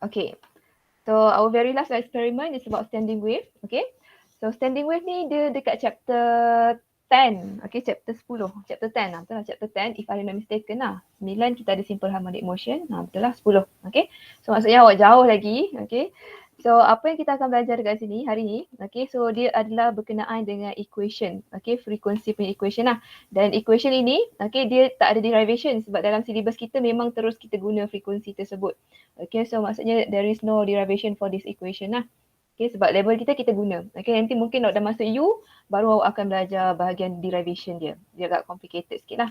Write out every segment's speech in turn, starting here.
Okay. So our very last experiment is about standing wave. Okay. So standing wave ni dia dekat chapter 10. Okay, chapter 10. Chapter 10 lah. Betul lah chapter 10 if I'm not mistaken lah. 9 kita ada simple harmonic motion. Betul lah 10. Okay. So maksudnya awak jauh lagi. Okay. So apa yang kita akan belajar dekat sini hari ni. Okay. So dia adalah berkenaan dengan equation. Okay. Frequency punya equation lah. Dan equation ini okay, dia tak ada derivation sebab dalam syllabus kita memang terus kita guna frekuensi tersebut. Okay, so maksudnya there is no derivation for this equation lah. Okay, sebab level kita guna. Okay, nanti mungkin dah masuk U, baru awak akan belajar bahagian derivation dia. Dia agak complicated sikit lah.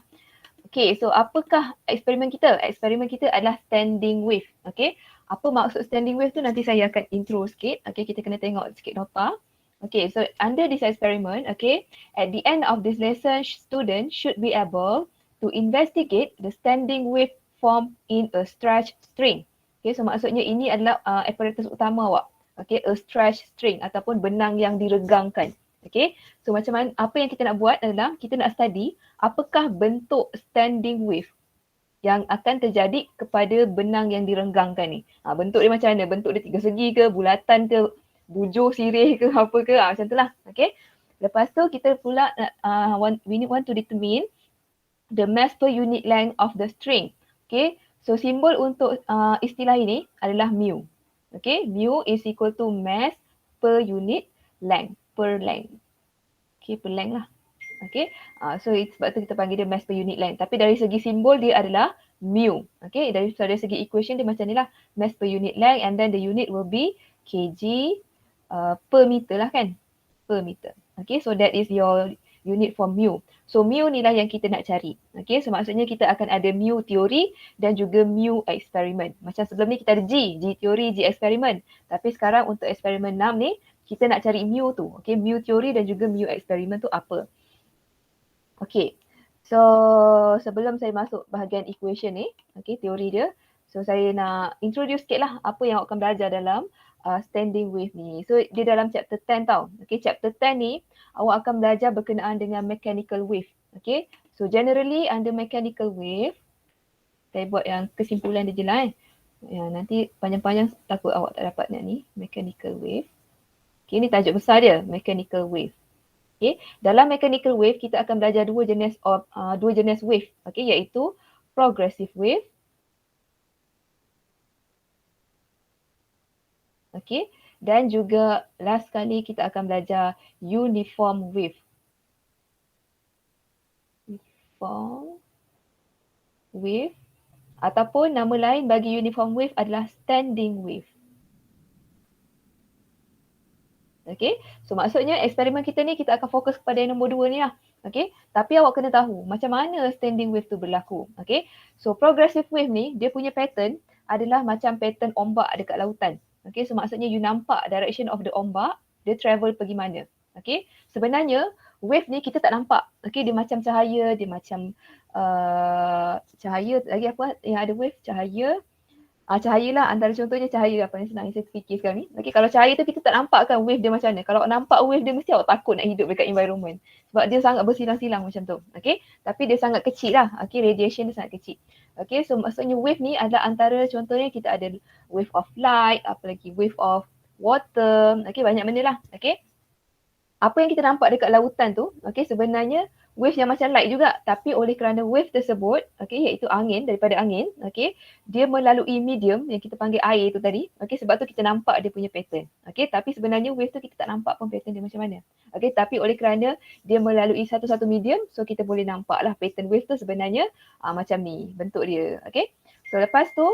Okay, so apakah eksperimen kita? Eksperimen kita adalah standing wave. Okay, apa maksud standing wave tu nanti saya akan intro sikit. Okay, kita kena tengok sikit nota. Okay, so under this experiment, okay, at the end of this lesson, students should be able to investigate the standing wave form in a stretch string. Okay, so maksudnya ini adalah apparatus utama awak. Okay, a stretch string ataupun benang yang diregangkan. Okay, so macam mana, apa yang kita nak buat adalah kita nak study apakah bentuk standing wave yang akan terjadi kepada benang yang direnggangkan ni. Bentuk dia macam mana? Bentuk dia tiga segi ke, bulatan ke, bujur, sirih ke, apa ke, macam tu lah. Okay. Lepas tu kita pula we want to determine the mass per unit length of the string. Okay. So simbol untuk istilah ini adalah mu. Okay. Mu is equal to mass per unit length. Per length. Okay, per length lah. Okay, so sebab tu kita panggil dia mass per unit length. Tapi dari segi simbol dia adalah mu. Okay, dari segi equation dia macam ni lah. Mass per unit length and then the unit will be kg per meter lah kan. Per meter. Okay, so that is your unit for mu. So mu ni lah yang kita nak cari. Okay, so maksudnya kita akan ada mu teori dan juga mu eksperimen. Macam sebelum ni kita ada G teori, G eksperimen. Tapi sekarang untuk eksperimen 6 ni, kita nak cari mu tu. Okay, mu teori dan juga mu eksperimen tu apa. Okay, so sebelum saya masuk bahagian equation ni, okay, teori dia. So saya nak introduce sikit lah apa yang awak akan belajar dalam standing wave ni. So dia dalam chapter 10 tau. Okay, chapter 10 ni awak akan belajar berkenaan dengan mechanical wave. Okay, so generally under mechanical wave, saya buat yang kesimpulan dia je lah Ya, nanti panjang-panjang takut awak tak dapat nak ni, mechanical wave. Okay, ni tajuk besar dia, mechanical wave. Okay, dalam mechanical wave kita akan belajar dua jenis wave, okay, iaitu progressive wave, okay, dan juga last kali kita akan belajar uniform wave. Uniform wave ataupun nama lain bagi uniform wave adalah standing wave. Okay, so maksudnya eksperimen kita ni kita akan fokus kepada yang nombor 2 ni lah. Okay, tapi awak kena tahu macam mana standing wave tu berlaku. Okay, so progressive wave ni dia punya pattern adalah macam pattern ombak dekat lautan. Okay, so maksudnya you nampak direction of the ombak, dia travel pergi mana. Okay, sebenarnya wave ni kita tak nampak. Okay, dia macam cahaya, dia macam cahaya lagi apa yang ada wave, cahaya. Cahaya lah, antara contohnya cahaya apa yang senang saya fikir sekarang ni. Okay, kalau cahaya tu kita tak nampak kan wave dia macam mana. Kalau awak nampak wave dia mesti awak takut nak hidup dekat environment. Sebab dia sangat bersilang-silang macam tu. Okay, tapi dia sangat kecil lah. Okay, radiation dia sangat kecil. Okay, so maksudnya wave ni adalah antara contohnya kita ada wave of light, apalagi wave of water. Okay, banyak benda lah. Okay, apa yang kita nampak dekat lautan tu, okay, sebenarnya wave yang macam light juga, tapi oleh kerana wave tersebut, okay, iaitu angin, daripada angin, okay, dia melalui medium yang kita panggil air tu tadi, okay, sebab tu kita nampak dia punya pattern, okay, tapi sebenarnya wave tu kita tak nampak pun pattern dia macam mana, okay, tapi oleh kerana dia melalui satu-satu medium, so kita boleh nampak lah pattern wave tu sebenarnya macam ni bentuk dia, okay. So lepas tu,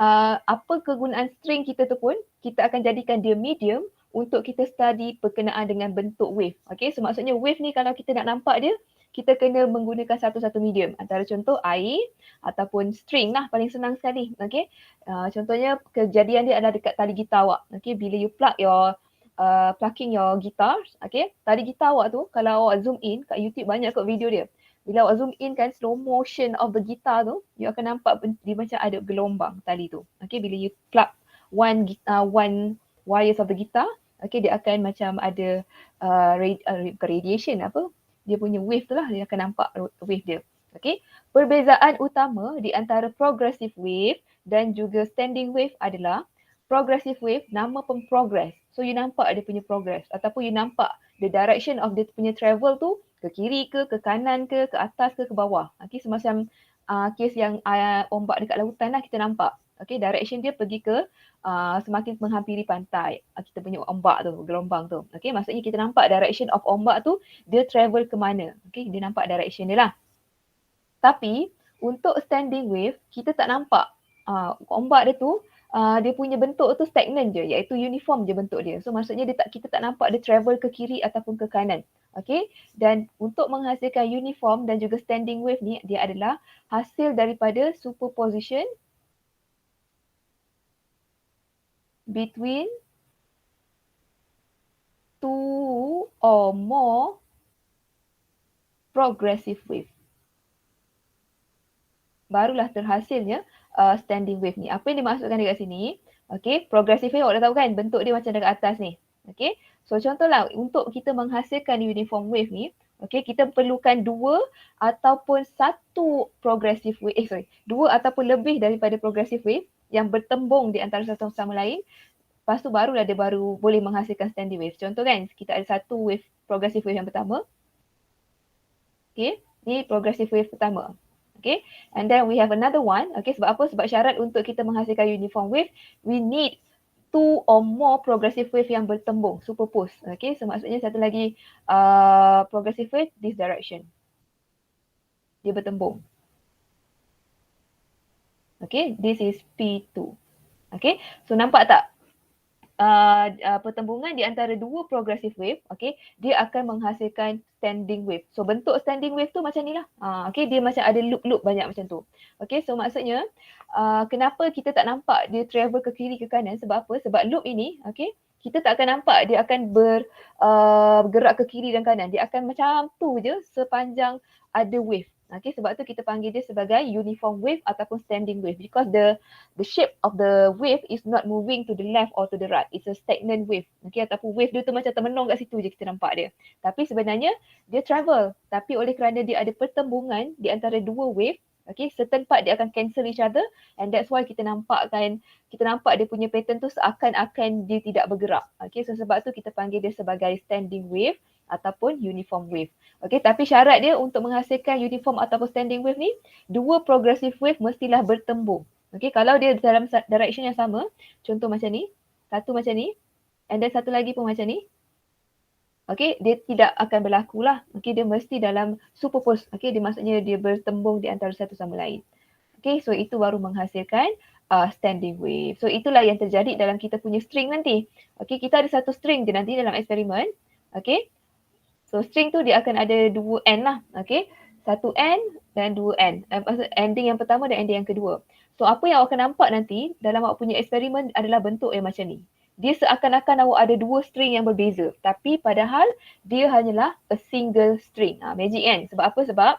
apa kegunaan string kita tu pun, kita akan jadikan dia medium untuk kita study berkenaan dengan bentuk wave. Okay, so maksudnya wave ni kalau kita nak nampak dia, kita kena menggunakan satu-satu medium. Antara contoh air ataupun string lah paling senang sekali. Okay, contohnya kejadian dia adalah dekat tali gitar awak. Okay, bila you plucking your guitar, okay, tali gitar awak tu kalau awak zoom in kat YouTube banyak kot video dia. Bila awak zoom in kan slow motion of the guitar tu, you akan nampak dia macam ada gelombang tali tu. Okay, bila you plug one wires of the guitar, okay, dia akan macam ada radiation apa, dia punya wave tu lah, dia akan nampak wave dia. Okay, perbezaan utama di antara progressive wave dan juga standing wave adalah progressive wave, nama pun progress. So you nampak dia punya progress ataupun you nampak the direction of dia punya travel tu ke kiri ke kanan ke atas ke bawah. Okay, semacam kes yang ombak dekat lautan lah kita nampak. Okay, direction dia pergi ke semakin menghampiri pantai. Kita punya ombak tu, gelombang tu. Okay, maksudnya kita nampak direction of ombak tu dia travel ke mana. Okay, dia nampak direction dia lah. Tapi untuk standing wave, kita tak nampak ombak dia tu dia punya bentuk tu stagnan je, iaitu uniform je bentuk dia. So maksudnya kita tak nampak dia travel ke kiri ataupun ke kanan. Okay, dan untuk menghasilkan uniform dan juga standing wave ni, dia adalah hasil daripada superposition between two or more progressive wave. Barulah terhasilnya standing wave ni. Apa yang dimaksudkan dekat sini? Okay, progressive wave awak dah tahu kan bentuk dia macam dekat atas ni. Okay, so contohlah untuk kita menghasilkan uniform wave ni, okay, kita perlukan dua ataupun satu progressive wave, dua ataupun lebih daripada progressive wave yang bertembung di antara satu sama lain. Lepas tu barulah dia baru boleh menghasilkan standing wave. Contoh kan, kita ada satu wave, progressive wave yang pertama. Okay, ni progressive wave pertama. Okay, and then we have another one. Okay, sebab apa? Sebab syarat untuk kita menghasilkan uniform wave, we need two or more progressive wave yang bertembung, superpose. Okay, so maksudnya satu lagi progressive wave this direction. Dia bertembung. Okay, this is P2. Okay, so nampak tak? Pertembungan di antara dua progressive wave, okay, dia akan menghasilkan standing wave. So bentuk standing wave tu macam ni lah. Okay, dia macam ada loop-loop banyak macam tu. Okay, so maksudnya kenapa kita tak nampak dia travel ke kiri ke kanan? Sebab apa? Sebab loop ini, okay, kita tak akan nampak dia akan bergerak ke kiri dan kanan. Dia akan macam tu je sepanjang ada wave. Okay, sebab tu kita panggil dia sebagai uniform wave ataupun standing wave because the shape of the wave is not moving to the left or to the right. It's a stagnant wave. Okay, ataupun wave dia tu macam termenung kat situ je kita nampak dia. Tapi sebenarnya dia travel. Tapi oleh kerana dia ada pertembungan di antara dua wave, okay, certain part dia akan cancel each other and that's why kita nampak dia punya pattern tu seakan-akan dia tidak bergerak. Okay, so sebab tu kita panggil dia sebagai standing wave ataupun uniform wave. Okay, tapi syarat dia untuk menghasilkan uniform ataupun standing wave ni, dua progressive wave mestilah bertembung. Okay, kalau dia dalam direction yang sama, contoh macam ni, satu macam ni, and then satu lagi pun macam ni, okay, dia tidak akan berlaku lah. Okay, dia mesti dalam superpose. Okay, dia maksudnya dia bertembung di antara satu sama lain. Okay, so itu baru menghasilkan standing wave. So itulah yang terjadi dalam kita punya string nanti. Okay, kita ada satu string je nanti dalam eksperimen. Okay, so string tu dia akan ada dua end lah. Okay, satu end dan dua end. Ending yang pertama dan ending yang kedua. So apa yang awak akan nampak nanti dalam awak punya eksperimen adalah bentuk yang macam ni. Dia seakan-akan awak ada dua string yang berbeza. Tapi padahal dia hanyalah a single string. Magic kan? Sebab apa? Sebab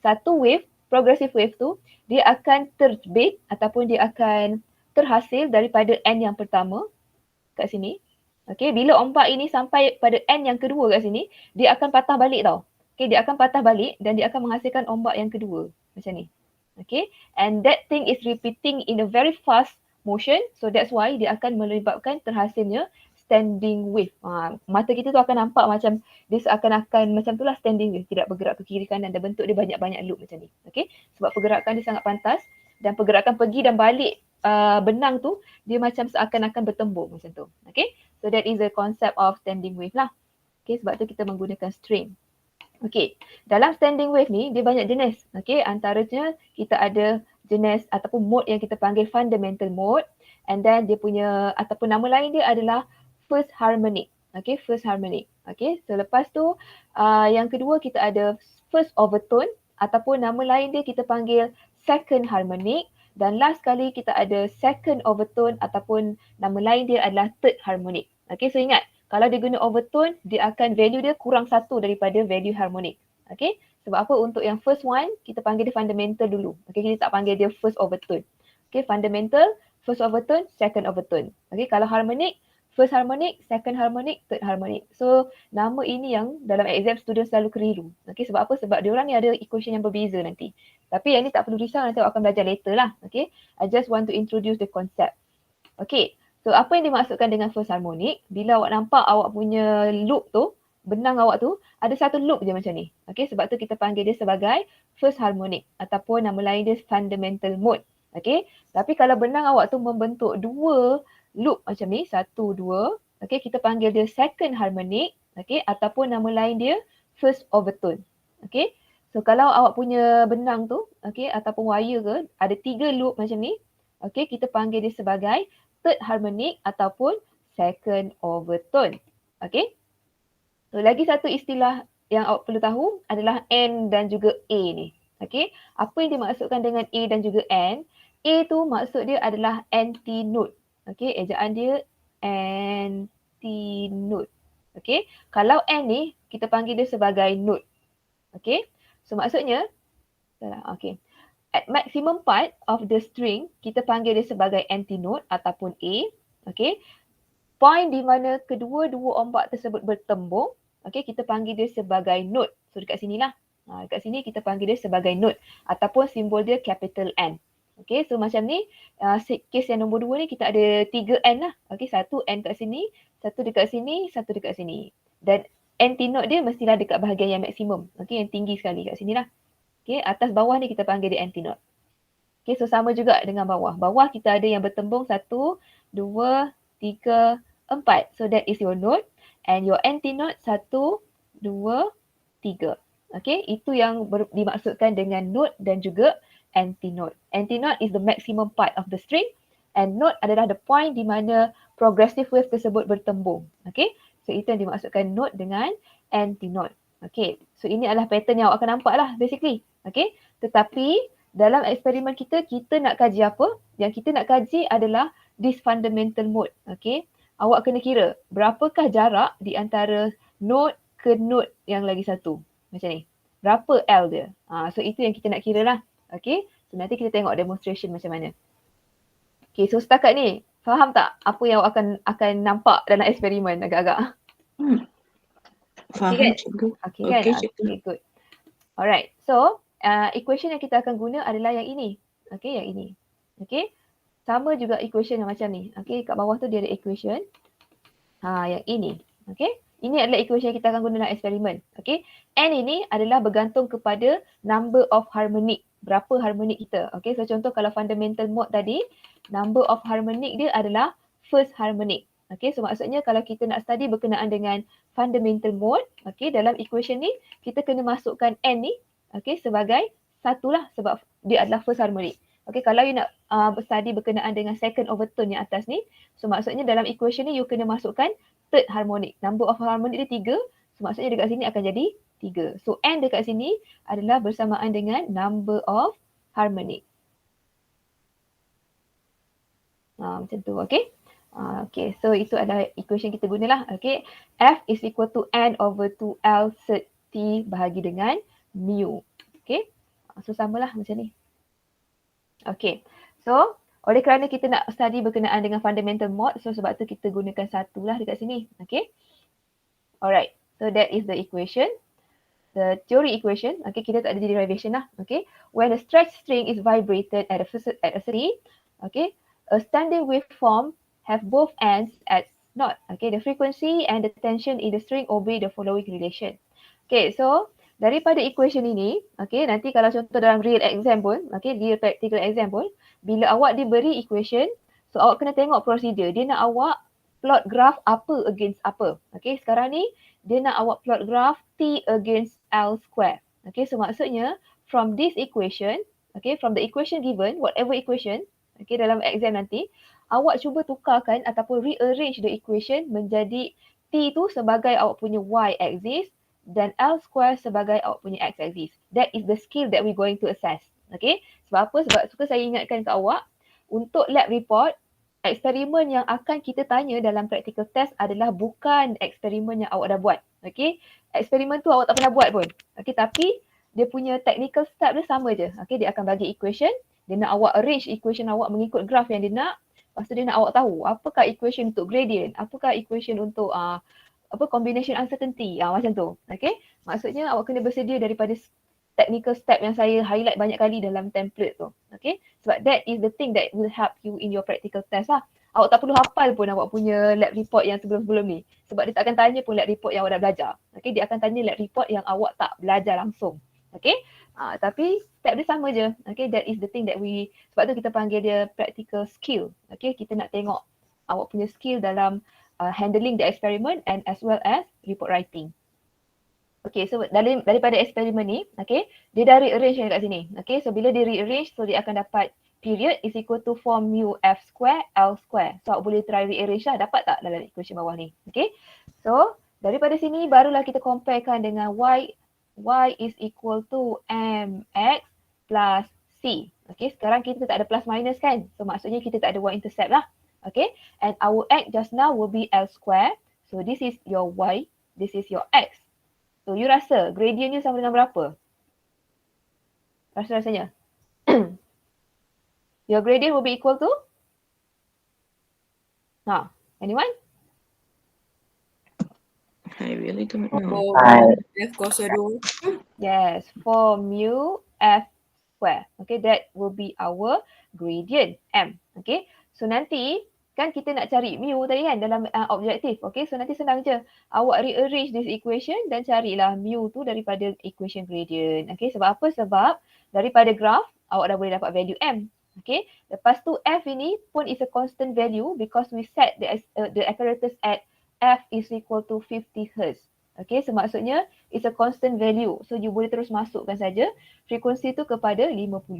satu wave, progressive wave tu, dia akan terbit ataupun dia akan terhasil daripada end yang pertama kat sini. Okay, bila ombak ini sampai pada end yang kedua kat sini, dia akan patah balik tau. Okay, dia akan patah balik dan dia akan menghasilkan ombak yang kedua. Macam ni. Okay, and that thing is repeating in a very fast motion. So that's why dia akan menyebabkan terhasilnya standing wave. Mata kita tu akan nampak macam dia seakan-akan macam itulah standing wave. Tidak bergerak ke kiri kanan dan bentuk dia banyak-banyak loop macam ni. Okay, sebab pergerakan dia sangat pantas dan pergerakan pergi dan balik benang tu dia macam seakan-akan bertembung macam tu. Okay, so that is the concept of standing wave lah. Okay, sebab tu kita menggunakan string. Okay, dalam standing wave ni dia banyak jenis. Okay, antaranya kita ada jenis ataupun mode yang kita panggil fundamental mode, and then dia punya ataupun nama lain dia adalah first harmonic. Okay, first harmonic. Okay, so lepas tu yang kedua kita ada first overtone ataupun nama lain dia kita panggil second harmonic, dan last kali kita ada second overtone ataupun nama lain dia adalah third harmonic. Okay, so ingat kalau dia guna overtone, dia akan value dia kurang satu daripada value harmonic. Okay, sebab apa? Untuk yang first one, kita panggil dia fundamental dulu. Okay, kita tak panggil dia first overtone. Okay, fundamental, first overtone, second overtone. Okay, kalau harmonic, first harmonic, second harmonic, third harmonic. So, nama ini yang dalam exam student selalu keliru. Okay, sebab apa? Sebab diorang ni ada equation yang berbeza nanti. Tapi yang ni tak perlu risau, nanti awak akan belajar later lah. Okay, I just want to introduce the concept. Okay, So apa yang dimaksudkan dengan first harmonic? Bila awak nampak awak punya loop tu, benang awak tu ada satu loop je macam ni. Okay, sebab tu kita panggil dia sebagai first harmonic ataupun nama lain dia fundamental mode. Okay, tapi kalau benang awak tu membentuk dua loop macam ni, satu, dua, okay, kita panggil dia second harmonic, okay, ataupun nama lain dia first overtone. Okay, so kalau awak punya benang tu, okay, ataupun wire ke, ada 3 loop macam ni, okay, kita panggil dia sebagai third harmonic ataupun second overtone. Okay. So lagi satu istilah yang awak perlu tahu adalah N dan juga A ni. Okay. Apa yang dimaksudkan dengan A dan juga N? A tu maksud dia adalah anti-note. Okay. Ejaan dia anti-note. Okay. Kalau N ni kita panggil dia sebagai note. Okay. So maksudnya, okay. At maximum part of the string, kita panggil dia sebagai anti-note ataupun A. Okay. Point di mana kedua-dua ombak tersebut bertembung, okay, kita panggil dia sebagai note. So dekat sini lah. Dekat sini kita panggil dia sebagai note ataupun simbol dia capital N. Okay, so macam ni, case yang nombor 2 ni kita ada 3 N lah. Okay, satu N kat sini, satu dekat sini, satu dekat sini. Dan anti-note dia mestilah dekat bahagian yang maksimum. Okay, yang tinggi sekali kat sini lah. Okay, atas bawah ni kita panggil dia anti-note. Okay, so sama juga dengan bawah. Bawah kita ada yang bertembung 1, 2, 3, 4. So that is your note. And your anti-note 1, 2, 3. Okay, itu yang dimaksudkan dengan note dan juga anti-note. Anti-note is the maximum part of the string. And note adalah the point di mana progressive wave tersebut bertembung. Okay, so itu yang dimaksudkan note dengan anti-note. Okay, so ini adalah pattern yang awak akan nampak lah basically. Okay, tetapi dalam eksperimen kita, kita nak kaji apa? Yang kita nak kaji adalah this fundamental mode. Okay, awak kena kira berapakah jarak di antara note ke note yang lagi satu. Macam ni. Berapa L dia? So itu yang kita nak kira lah. Okay, so nanti kita tengok demonstration macam mana. Okay, so setakat ni, faham tak apa yang awak akan nampak dalam eksperimen agak-agak? Faham, okay, kan? cikgu. Okay, kan? Cikgu. Okay, good. Alright, so equation yang kita akan guna adalah yang ini. Okay, yang ini. Okay, sama juga equation yang macam ni. Okay, kat bawah tu dia ada equation. Yang ini. Okay, ini adalah equation yang kita akan guna dalam eksperimen. Okay, N ini adalah bergantung kepada number of harmonic. Berapa harmonic kita. Okay, so contoh kalau fundamental mode tadi, number of harmonic dia adalah first harmonic. Okay, so maksudnya kalau kita nak study berkenaan dengan fundamental mode, okay, dalam equation ni, kita kena masukkan N ni, okay, sebagai satu lah sebab dia adalah first harmonic. Okay, kalau you nak study berkenaan dengan second overtone yang atas ni, so maksudnya dalam equation ni, you kena masukkan third harmonic. Number of harmonic dia 3, so maksudnya dekat sini akan jadi 3. So N dekat sini adalah bersamaan dengan number of harmonic. Macam tu, okay. Okay, so itu adalah equation kita gunalah. Okay, F is equal to N over 2L sert T bahagi dengan mu. Okay, so samalah macam ni. Okay, so oleh kerana kita nak study berkenaan dengan fundamental mode, so sebab tu kita gunakan satu lah dekat sini. Okay, alright, so that is the equation. The theory equation, okay, kita tak ada derivation lah. Okay, when a stretched string is vibrated at a C, okay, a standing waveform have both ends at naught. Okay, the frequency and the tension in the string obey the following relation. Okay, so daripada equation ini, okay, nanti kalau contoh dalam real exam pun, okay, real practical exam pun, bila awak diberi equation, so awak kena tengok prosedur. Dia nak awak plot graph apa against apa. Okay, sekarang ni dia nak awak plot graph T against L square. Okay, so maksudnya from this equation, okay, from the equation given, whatever equation, okay, dalam exam nanti, awak cuba tukarkan ataupun rearrange the equation menjadi T tu sebagai awak punya Y axis dan L square sebagai awak punya X axis. That is the skill that we're going to assess. Okay, sebab apa? Sebab suka saya ingatkan ke awak, untuk lab report, eksperimen yang akan kita tanya dalam practical test adalah bukan eksperimen yang awak dah buat. Okay, eksperimen tu awak tak pernah buat pun. Okay, tapi dia punya technical step dia sama je. Okay, dia akan bagi equation, dia nak awak arrange equation awak mengikut graph yang dia nak. Lepas tu dia nak awak tahu apakah equation untuk gradient, apakah equation untuk combination uncertainty, macam tu. Okay, maksudnya awak kena bersedia daripada technical step yang saya highlight banyak kali dalam template tu. Okay, sebab that is the thing that will help you in your practical test lah. Awak tak perlu hafal pun awak punya lab report yang sebelum-sebelum ni. Sebab dia tak akan tanya pun lab report yang awak dah belajar. Okay, dia akan tanya lab report yang awak tak belajar langsung. Okay, tapi step dia sama je. Okay, that is the thing that sebab tu kita panggil dia practical skill. Okay, kita nak tengok awak punya skill dalam handling the experiment and as well as report writing. Okay, so daripada eksperimen ni, okay, dia dah rearrange kat sini. Okay, so bila dia rearrange, so dia akan dapat period is equal to 4 mu f square L square. So awak boleh try rearrange lah, dapat tak dalam equation bawah ni. Okay, so daripada sini barulah kita comparekan dengan y is equal to mx plus c. Okay, sekarang kita tak ada plus minus kan. So maksudnya kita tak ada y-intercept lah. Okay, and our x just now will be L square. So this is your y, this is your x. So you rasa gradientnya sama dengan berapa? Rasa-rasanya? Your gradient will be equal to? Anyone? I really don't know. F kuasa 2. Yes, 4 mu f square. Okay, that will be our gradient M. Okay, so nanti kan kita nak cari mu tadi kan dalam objektif. Okay, so nanti senang je. Awak rearrange this equation dan carilah mu tu daripada equation gradient. Okay, sebab apa? Sebab daripada graph awak dah boleh dapat value M. Okay, lepas tu F ini pun is a constant value because we set the apparatus at F is equal to 50 Hz. Okay, so maksudnya it's a constant value. So you boleh terus masukkan saja frekuensi tu kepada 50.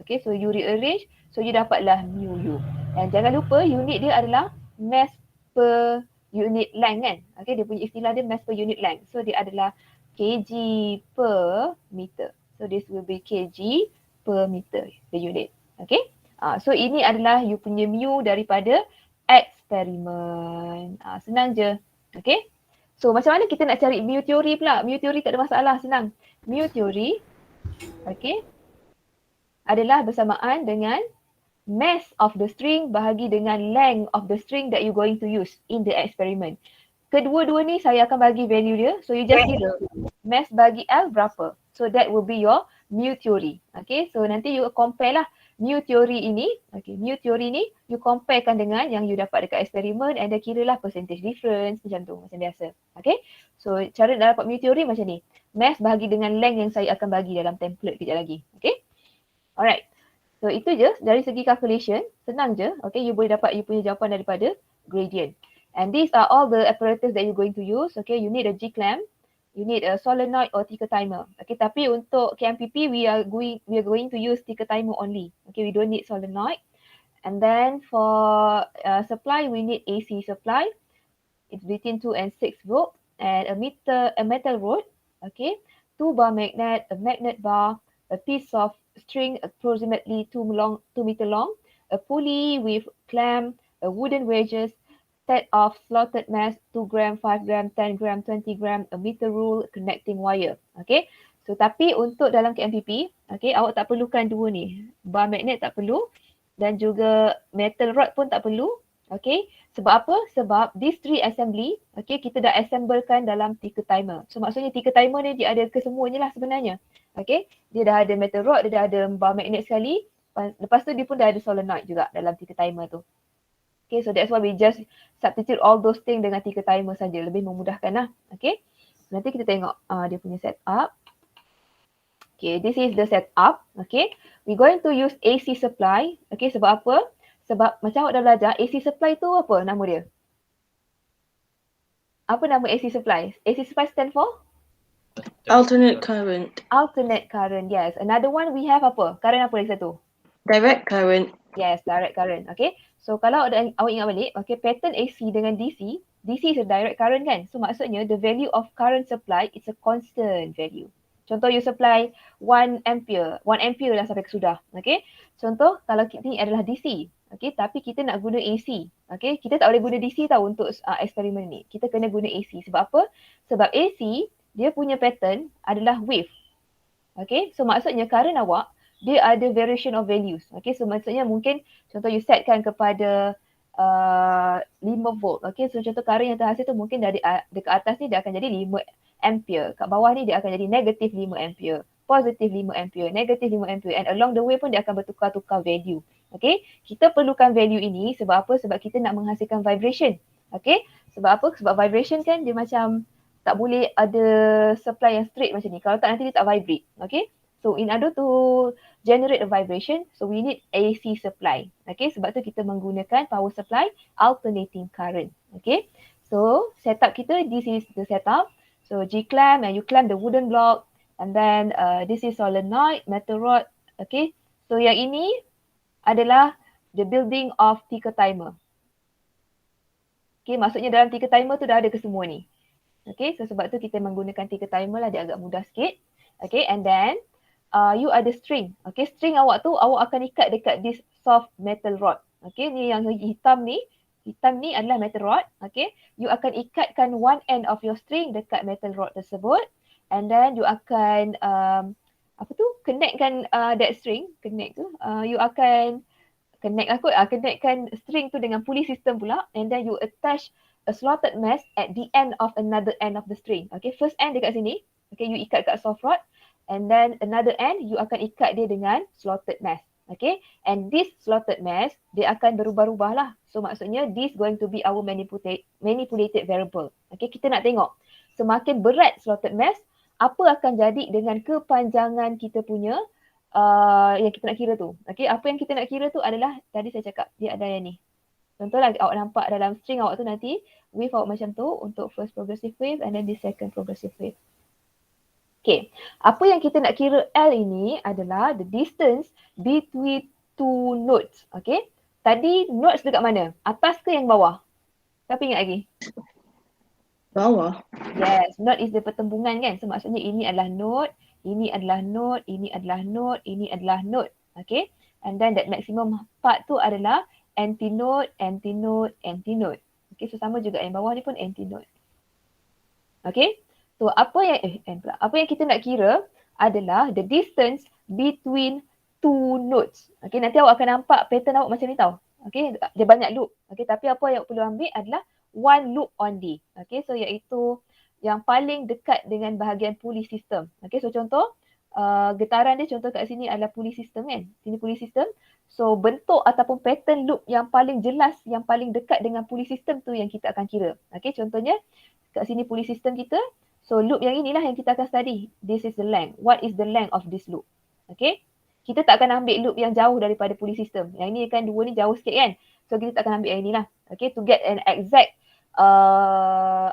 Okay, so you rearrange, so you dapatlah mu u. Dan jangan lupa unit dia adalah mass per unit length kan. Okay, dia punya istilah dia mass per unit length. So dia adalah kg per meter. So this will be kg per meter, the unit. Okay, so ini adalah you punya mu daripada eksperimen. Senang je. Okay, so macam mana kita nak cari mu teori pula? Mu teori tak ada masalah, senang. Mu teori, okay, adalah bersamaan dengan mass of the string bahagi dengan length of the string that you going to use in the experiment. Kedua-dua ni saya akan bagi value dia. So you just kira mass bagi L berapa. So that will be your mu theory. Okay, so nanti you compare lah mu theory ini. Okay, mu theory ni you comparekan dengan yang you dapat dekat eksperimen and then kira lah percentage difference macam tu, macam biasa. Okay, so cara nak dapat mu theory macam ni. Mass bahagi dengan length yang saya akan bagi dalam template kejap lagi. Okay, alright. So itu je dari segi calculation, senang je. Okay, you boleh dapat you punya jawapan daripada gradient. And these are all the apparatus that you're going to use. Okay, you need a G-clamp, you need a solenoid or ticker timer. Okay, tapi untuk KMPP we are going to use ticker timer only. Okay, we don't need solenoid. And then for supply we need AC supply. It's between 2 and 6 volt and a metal rod. Okay, 2 bar magnet, a magnet bar, a piece of string approximately 2 meter long, a pulley with clamp, a wooden wedges, set of slotted mass 2 gram, 5 gram, 10 gram, 20 gram, a meter rule, connecting wire. Okay, so tapi untuk dalam KMPP, okay, awak tak perlukan dua ni. Bar magnet tak perlu dan juga metal rod pun tak perlu. Okay, sebab apa? Sebab these three assembly, okay, kita dah assemblekan dalam ticker timer. So maksudnya ticker timer ni dia ada kesemuanya lah sebenarnya. Okay, dia dah ada metal rod, dia dah ada bar magnet sekali. Lepas tu dia pun dah ada solenoid juga dalam ticker timer tu. Okay, so that's why we just substitute all those things dengan ticker timer saja. Lebih memudahkan lah. Okay, nanti kita tengok dia punya setup. Okay, this is the setup. Okay, we going to use AC supply. Okay, sebab apa? Sebab macam awak dah belajar, AC supply tu apa nama dia? Apa nama AC supply? AC supply stand for? Alternate current. Alternate current, yes. Another one we have apa? Current apa lagi satu? Direct current. Yes, direct current. Okay. So kalau awak ingat balik, okay, pattern AC dengan DC, DC is a direct current kan? So maksudnya the value of current supply is a constant value. Contoh you supply 1 ampere. 1 ampere dah sampai ke sudah. Okay. Contoh kalau ini adalah DC. Okay, tapi kita nak guna AC. Okay, kita tak boleh guna DC tau untuk eksperimen ni. Kita kena guna AC. Sebab apa? Sebab AC, dia punya pattern adalah wave. Okay, so maksudnya current awak, dia ada variation of values. Okay, so maksudnya mungkin contoh you setkan kepada 5 volt. Okay, so contoh current yang terhasil tu mungkin dari dekat atas ni dia akan jadi 5 ampere. Kat bawah ni dia akan jadi negatif 5 ampere. Positif 5 ampere, negatif 5 ampere. And along the way pun dia akan bertukar-tukar value. Okay, kita perlukan value ini sebab apa? Sebab kita nak menghasilkan vibration. Okay, sebab apa? Sebab vibration kan dia macam tak boleh ada supply yang straight macam ni. Kalau tak nanti dia tak vibrate. Okay, so in order to generate a vibration, so we need AC supply. Okay, sebab tu kita menggunakan power supply alternating current. Okay, so setup kita, this is the setup. So G clamp and you clamp the wooden block, and then this is solenoid, metal rod. Okay, so yang ini adalah the building of ticker timer. Okay, maksudnya dalam ticker timer tu dah ada ke semua ni. Okay, so sebab tu kita menggunakan ticker timer lah, dia agak mudah sikit. Okay, and then you ada string. Okay, string awak tu awak akan ikat dekat this soft metal rod. Okay, ni yang hitam ni adalah metal rod. Okay, you akan ikatkan one end of your string dekat metal rod tersebut, and then you akan connectkan that string, you akan connectkan string tu dengan pulley system pula, and then you attach a slotted mesh at the end of another end of the string. Okay, first end dekat sini, okay, you ikat kat soft rod, and then another end you akan ikat dia dengan slotted mesh. Okay, and this slotted mesh dia akan berubah-ubah lah. So maksudnya this going to be our manipulated variable. Okay, kita nak tengok semakin berat slotted mesh, apa akan jadi dengan kepanjangan kita punya yang kita nak kira tu. Okay, apa yang kita nak kira tu adalah, tadi saya cakap dia ada yang ni. Contohlah awak nampak dalam string awak tu nanti, wave awak macam tu untuk first progressive wave and then the second progressive wave. Okay, apa yang kita nak kira L ini adalah the distance between two nodes. Okay, tadi nodes dekat mana? Atas ke yang bawah? Siapa ingat lagi? Bawah. Yes, node is the pertembungan kan. So maksudnya ini adalah node, ini adalah node, ini adalah node, ini adalah node. Okay, and then that maximum part tu adalah antinode, antinode, antinode. Okay, so sama juga yang bawah ni pun antinode. Okay, so apa yang kita nak kira adalah the distance between two nodes. Okay, nanti awak akan nampak pattern awak macam ni tau. Okay, dia banyak loop. Okay, tapi apa yang awak perlu ambil adalah one loop only. Okay, so iaitu yang paling dekat dengan bahagian pulley system. Okay, so contoh getaran dia contoh kat sini adalah pulley system kan. Sini pulley system. So bentuk ataupun pattern loop yang paling jelas, yang paling dekat dengan pulley system tu yang kita akan kira. Okay, contohnya kat sini pulley system kita. So loop yang inilah yang kita akan study. This is the length. What is the length of this loop? Okay. Kita tak akan ambil loop yang jauh daripada pulley system. Yang ini kan dua ni jauh sikit kan. So kita tak akan ambil yang inilah. Okay, to get an exact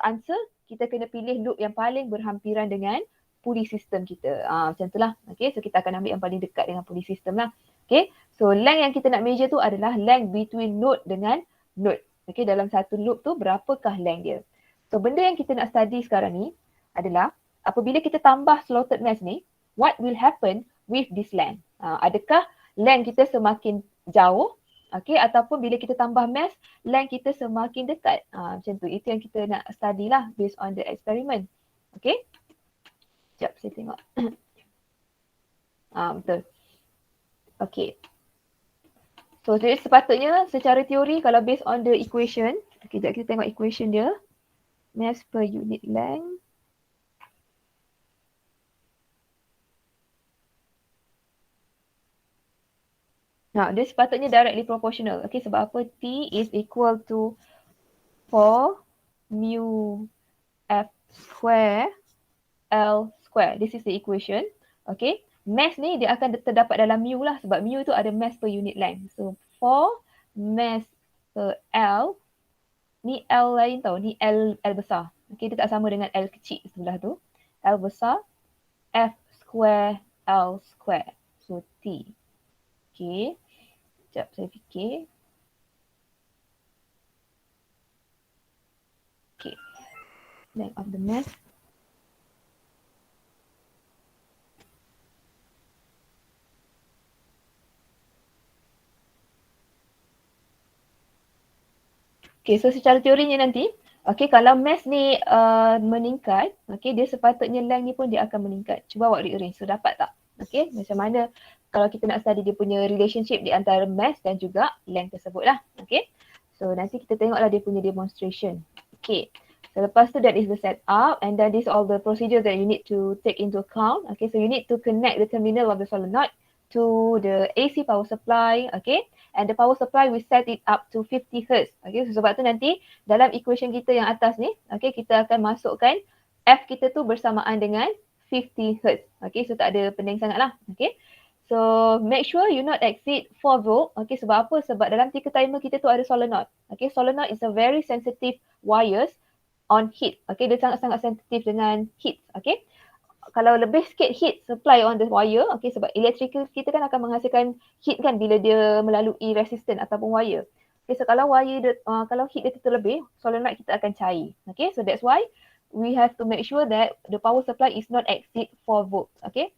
answer, kita kena pilih loop yang paling berhampiran dengan pulley system kita. Macam itulah. Okay, so kita akan ambil yang paling dekat dengan pulley system lah. Okay, so length yang kita nak measure tu adalah length between node dengan node. Okay, dalam satu loop tu berapakah length dia. So benda yang kita nak study sekarang ni adalah apabila kita tambah slotted mesh ni, what will happen with this length? Adakah length kita semakin jauh? Okay, ataupun bila kita tambah mesh, length kita semakin dekat. Macam tu, itu yang kita nak study lah based on the experiment. Okay, sekejap saya tengok. Betul. Okay. So jadi sepatutnya secara teori kalau based on the equation, okay, sekejap kita tengok equation dia. Mass per unit length. Nah, dia sepatutnya directly proportional. Okay, sebab apa? T is equal to 4 mu F square L square. This is the equation. Okay. Mass ni dia akan terdapat dalam mu lah sebab mu tu ada mass per unit length. So 4 mass per L. Ni L lain tau. Ni L besar. Okay, dia tak sama dengan L kecil sebelah tu. L besar. F square L square. So T. Okay. Sekejap saya fikir. Okay. Length of the mass. Okay, so secara teorinya nanti, okay, kalau mass ni meningkat, okay, dia sepatutnya length ni pun dia akan meningkat. Cuba awak rearrange, so dapat tak? Okay, macam mana kalau kita nak study dia punya relationship di antara mass dan juga length tersebut lah. Okay, so nanti kita tengoklah dia punya demonstration. Okay, so lepas tu that is the setup and then this all the procedures that you need to take into account. Okay, so you need to connect the terminal of the solenoid to the AC power supply, okay? And the power supply we set it up to 50 Hz. Okay, so sebab tu nanti dalam equation kita yang atas ni, okay, kita akan masukkan F kita tu bersamaan dengan 50 Hz. Okay, so tak ada pening sangat lah. Okay, so make sure you not exceed 4 volt. Okay, sebab apa? Sebab dalam ticker timer kita tu ada solenoid. Okay, solenoid is a very sensitive wires on heat. Okay, dia sangat-sangat sensitif dengan heat. Okay, kalau lebih sikit heat supply on the wire, okay, sebab electrical kita kan akan menghasilkan heat kan bila dia melalui resistor ataupun wire. Okay, so kalau kalau heat dia terlebih, solenoid kita akan cair. Okay, so that's why we have to make sure that the power supply is not exceed 4 volts. Okay,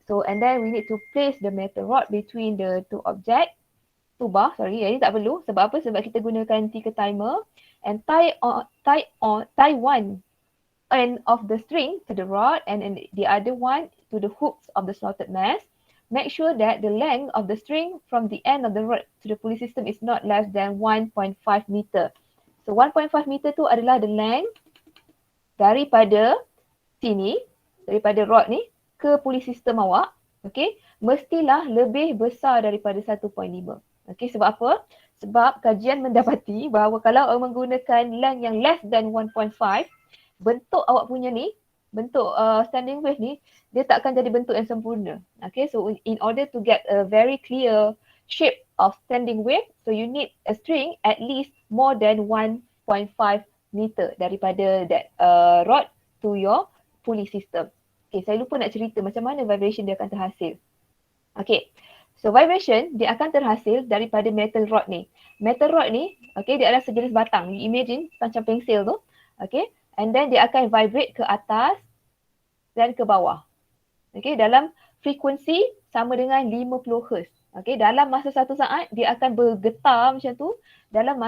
so and then we need to place the metal rod between the two bar, ini tak perlu. Sebab apa? Sebab kita gunakan ticker timer and tie one end of the string to the rod and the other one to the hooks of the slotted mesh. Make sure that the length of the string from the end of the rod to the pulley system is not less than 1.5 meter. So 1.5 meter tu adalah the length daripada sini, daripada rod ni ke pulley system awak. Okay, mestilah lebih besar daripada 1.5. Okay, sebab apa? Sebab kajian mendapati bahawa kalau awak menggunakan length yang less than 1.5, bentuk awak punya ni, bentuk standing wave ni, dia tak akan jadi bentuk yang sempurna. Okay, so in order to get a very clear shape of standing wave, so you need a string at least more than 1.5 meter daripada that rod to your pulley system. Okay, saya lupa nak cerita macam mana vibration dia akan terhasil. Okay, so vibration dia akan terhasil daripada metal rod ni. Metal rod ni, okay, dia adalah sejenis batang. You imagine macam pensil tu. Okay, and then dia akan vibrate ke atas dan ke bawah. Okay, dalam frekuensi sama dengan 50 Hz. Okay, dalam masa satu saat dia akan bergetar macam tu. Dalam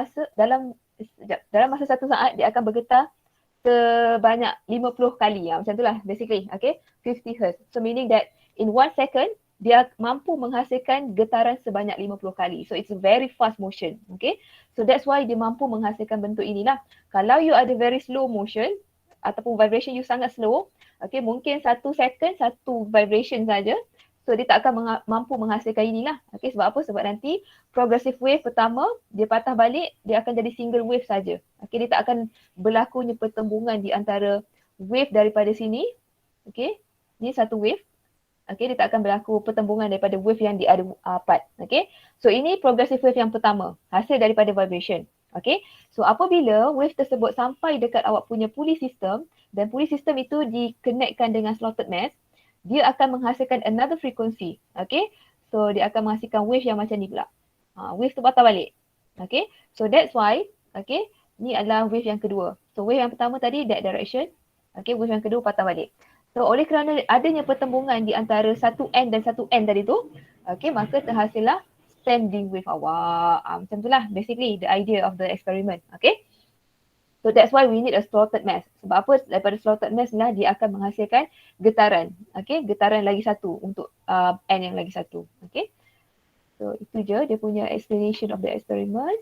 masa satu saat dia akan bergetar sebanyak 50 kali. Macam tu lah basically. Okay, 50 Hz. So meaning that in 1 second dia mampu menghasilkan getaran sebanyak 50 kali. So it's a very fast motion. Okay, so that's why dia mampu menghasilkan bentuk inilah. Kalau you ada very slow motion ataupun vibration you sangat slow, okay, mungkin 1 second satu vibration saja. So dia tak akan mampu menghasilkan inilah. Okay, sebab apa? Sebab nanti progressive wave pertama dia patah balik, dia akan jadi single wave saja. Okay, dia tak akan berlakunya pertembungan di antara wave daripada sini. Okay, ni satu wave. Okay, dia tak akan berlaku pertembungan daripada wave yang di other part. Okay, so ini progressive wave yang pertama, hasil daripada vibration. Okay, so apabila wave tersebut sampai dekat awak punya pulley system dan pulley system itu dikonekkan dengan slotted mesh, dia akan menghasilkan another frequency. Okay, so dia akan menghasilkan wave yang macam ni pula. Wave tu patah balik. Okay, so that's why, okay, ni adalah wave yang kedua. So wave yang pertama tadi that direction. Okay, wave yang kedua patah balik. So oleh kerana adanya pertembungan di antara satu end dan satu end tadi tu, okay, maka terhasillah standing wave awak. Macam itulah basically the idea of the experiment. Okay, so that's why we need a slotted mesh. Sebab apa? Daripada slotted mesh lah dia akan menghasilkan getaran. Okay, getaran lagi satu untuk end yang lagi satu. Okay, so itu je dia punya explanation of the experiment.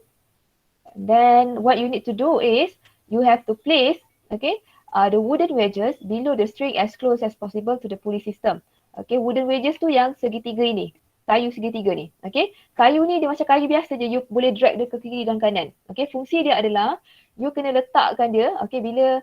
And then what you need to do is you have to place, okay, the wooden wedges below the string as close as possible to the pulley system. Okay, wooden wedges tu yang segitiga ini. Kayu segitiga ni. Okay, kayu ni dia macam kayu biasa je. You boleh drag dia ke kiri dan kanan. Okay, fungsi dia adalah you kena letakkan dia. Okay, bila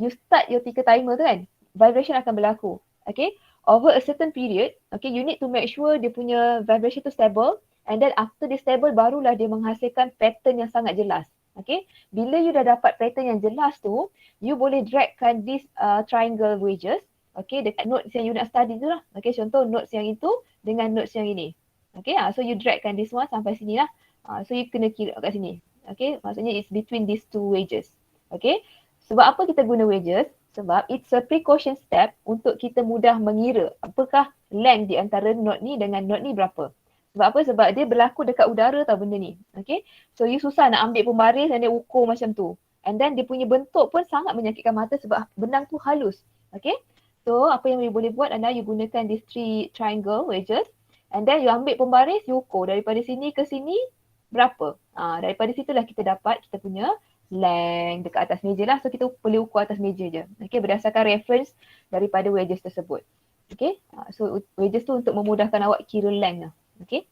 you start your ticker timer tu kan, vibration akan berlaku. Okay, over a certain period, okay, you need to make sure dia punya vibration tu stable. And then after dia stable, barulah dia menghasilkan pattern yang sangat jelas. Okay, bila you dah dapat pattern yang jelas tu, you boleh dragkan this triangle wedges, okay, dekat notes yang you nak study tu lah. Okay, contoh notes yang itu dengan notes yang ini. Okay, so you dragkan this one sampai sini lah. So you kena kira kat sini. Okay, maksudnya it's between these two wedges. Okay, sebab apa kita guna wedges? Sebab it's a precaution step untuk kita mudah mengira apakah length di antara note ni dengan note ni berapa. Sebab apa? Sebab dia berlaku dekat udara tau benda ni. Okay, so you susah nak ambil pembaris dan dia ukur macam tu. And then dia punya bentuk pun sangat menyakitkan mata sebab benang tu halus. Okay, so apa yang you boleh buat adalah you gunakan these 3 triangle wedges. And then you ambil pembaris, you ukur daripada sini ke sini berapa. Daripada situlah kita dapat kita punya length dekat atas meja lah. So kita boleh ukur atas meja je. Okay, berdasarkan reference daripada wedges tersebut. Okay, so wedges tu untuk memudahkan awak kira length lah. Okay.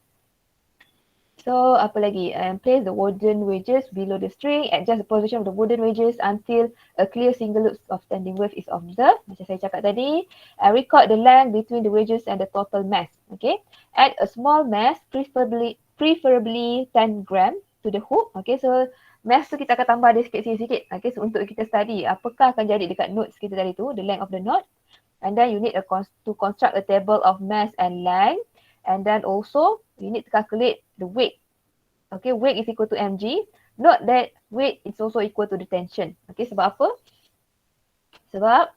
So apa lagi? Place the wooden wedges below the string. Adjust the position of the wooden wedges until a clear single loop of standing wave is observed. Macam saya cakap tadi. Record the length between the wedges and the total mass. Okay. Add a small mass, preferably 10 gram to the hook. Okay. So mass tu kita akan tambah dia sikit-sikit. Okay. So untuk kita study apakah akan jadi dekat notes kita tadi tu, the length of the knot. And then you need to construct a table of mass and length. And then also you need to calculate the weight. Okay, weight is equal to mg. Note that weight is also equal to the tension. Okay, sebab apa? Sebab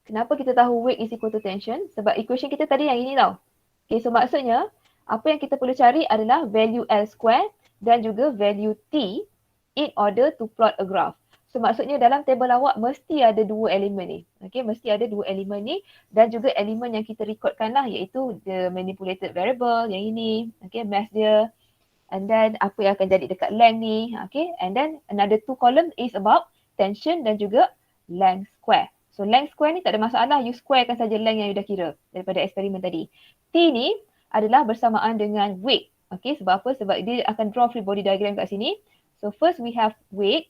kenapa kita tahu weight is equal to tension? Sebab equation kita tadi yang ini tau. Okay, so maksudnya apa yang kita perlu cari adalah value L square dan juga value T in order to plot a graph. So maksudnya dalam table awak mesti ada dua elemen ni. Okay, mesti ada dua elemen ni dan juga elemen yang kita recordkan lah iaitu the manipulated variable yang ini. Okay, mass dia. And then apa yang akan jadi dekat length ni. Okay, and then another two column is about tension dan juga length square. So length square ni tak ada masalah, you squarekan saja length yang you dah kira daripada eksperimen tadi. T ni adalah bersamaan dengan weight. Okay, sebab apa? Sebab dia akan draw free body diagram kat sini. So first we have weight.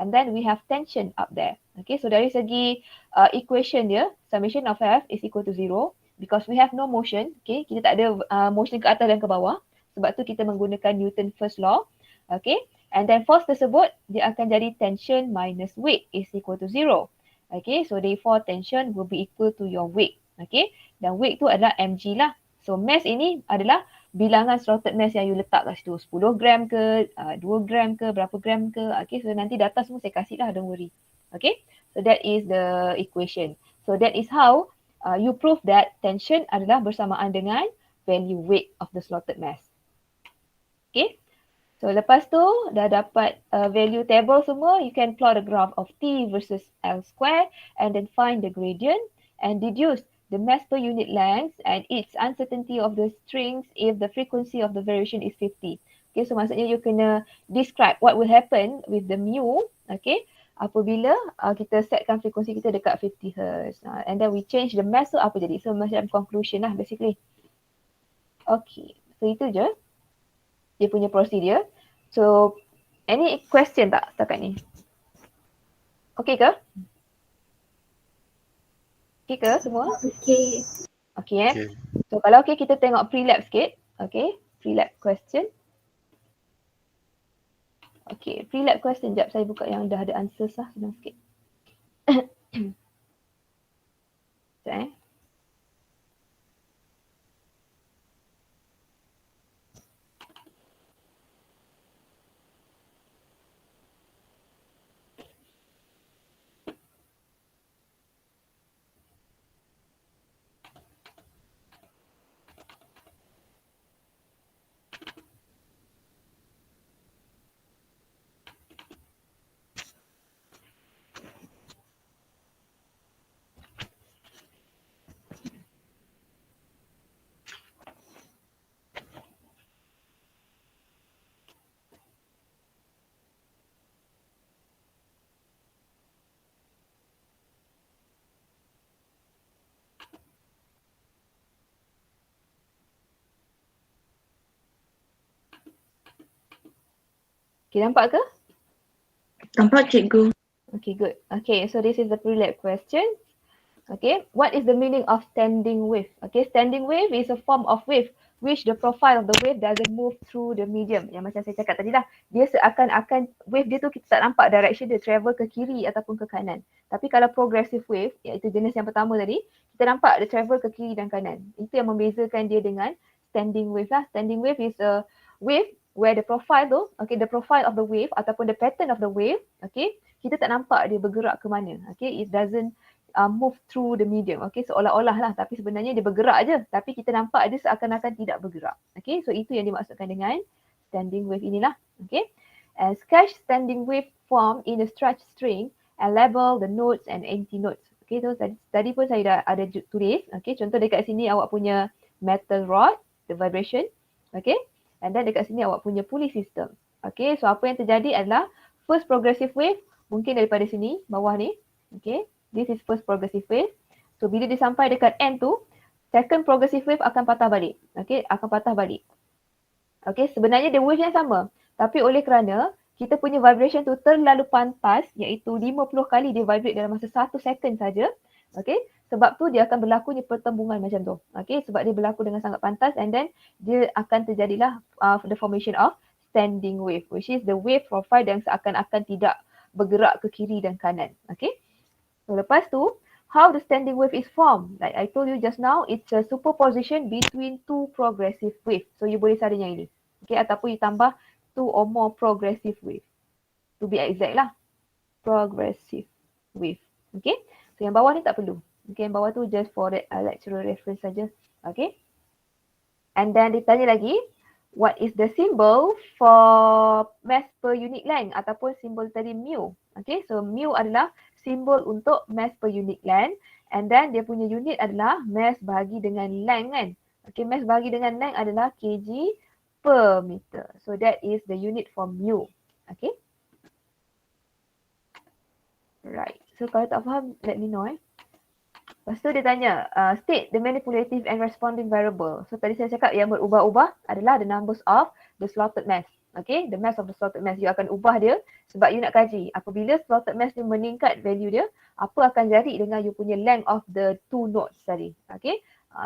And then we have tension up there. Okay, so dari segi equation dia, summation of F is equal to 0 because we have no motion. Okay, kita tak ada motion ke atas dan ke bawah. Sebab tu kita menggunakan Newton first law. Okay, and then force tersebut dia akan jadi tension minus weight is equal to 0. Okay, so therefore tension will be equal to your weight. Okay, dan weight tu adalah mg lah. So mass ini adalah bilangan slotted mass yang you letak kat situ. 10 gram ke, 2 gram ke, berapa gram ke. Okay, so nanti data semua saya kasih lah, don't worry. Okay, so that is the equation. So that is how you prove that tension adalah bersamaan dengan value weight of the slotted mass. Okay, so lepas tu dah dapat value table semua, you can plot a graph of T versus L square and then find the gradient and deduce the mass per unit length and its uncertainty of the strings if the frequency of the variation is 50. Okay, so maksudnya you kena describe what will happen with the mu, okay, apabila kita setkan frekuensi kita dekat 50 Hz. And then we change the mass tu apa jadi. So macam conclusion lah basically. Okay, so itu je dia punya procedure. So any question tak setakat ni? Okay ke? Okay ke semua? Okay. Okay So kalau okay kita tengok pre-lab sikit. Okay, pre-lab question. Okay, pre-lab question. Sekejap saya buka yang dah ada answers lah, senang sikit. Sekejap Okay, nampak ke? Nampak cikgu. Okay, good. Okay, so this is the pre-lab question. Okay, what is the meaning of standing wave? Okay, standing wave is a form of wave which the profile of the wave doesn't move through the medium. Yang macam saya cakap tadi lah, dia seakan-akan wave dia tu kita tak nampak direction dia travel ke kiri ataupun ke kanan. Tapi kalau progressive wave, iaitu jenis yang pertama tadi, kita nampak dia travel ke kiri dan kanan. Itu yang membezakan dia dengan standing wave lah. Standing wave is a wave where the profile tu, okay, the profile of the wave ataupun the pattern of the wave, okay, kita tak nampak dia bergerak ke mana. Okay, it doesn't move through the medium. Okay, seolah-olah lah, tapi sebenarnya dia bergerak je. Tapi kita nampak dia seakan-akan tidak bergerak. Okay, so itu yang dimaksudkan dengan standing wave inilah. Okay, and sketch standing wave form in a stretched string and label the notes and anti-notes. Okay, so tadi pun saya dah ada tulis. Okay, contoh dekat sini awak punya metal rod, the vibration. Okay, and then dekat sini awak punya pulley system. Okay, so apa yang terjadi adalah first progressive wave mungkin daripada sini, bawah ni. Okay, this is first progressive wave. So bila dia sampai dekat end tu, second progressive wave akan patah balik. Okay, akan patah balik. Okay, sebenarnya dia wave yang sama. Tapi oleh kerana kita punya vibration tu terlalu pantas, iaitu 50 kali dia vibrate dalam masa 1 second saja. Okay, sebab tu dia akan berlakunya pertembungan macam tu. Okay, sebab dia berlaku dengan sangat pantas and then dia akan terjadilah the formation of standing wave, which is the wave profile yang seakan-akan tidak bergerak ke kiri dan kanan. Okay, so lepas tu, how the standing wave is formed? Like I told you just now, it's a superposition between two progressive wave. So you boleh saring yang ini. Okay, ataupun you tambah two or more progressive wave. To be exact lah. Progressive wave. Okay, so yang bawah ni tak perlu. Okay, yang bawah tu just for lecturer reference saja. Okay. And then ditanya lagi, what is the symbol for mass per unit length ataupun simbol tadi mu. Okay, so mu adalah simbol untuk mass per unit length and then dia punya unit adalah mass bahagi dengan length kan. Okay, mass bahagi dengan length adalah kg per meter. So that is the unit for mu. Okay. Right. So kalau tak faham, let me know. Lepas tu dia tanya, state the manipulative and responding variable. So tadi saya cakap yang berubah-ubah adalah the numbers of the slotted mass. Okay, the mass of the slotted mass. You akan ubah dia sebab you nak kaji. Apabila slotted mass dia meningkat value dia, apa akan jadi dengan you punya length of the two nodes tadi. Okay,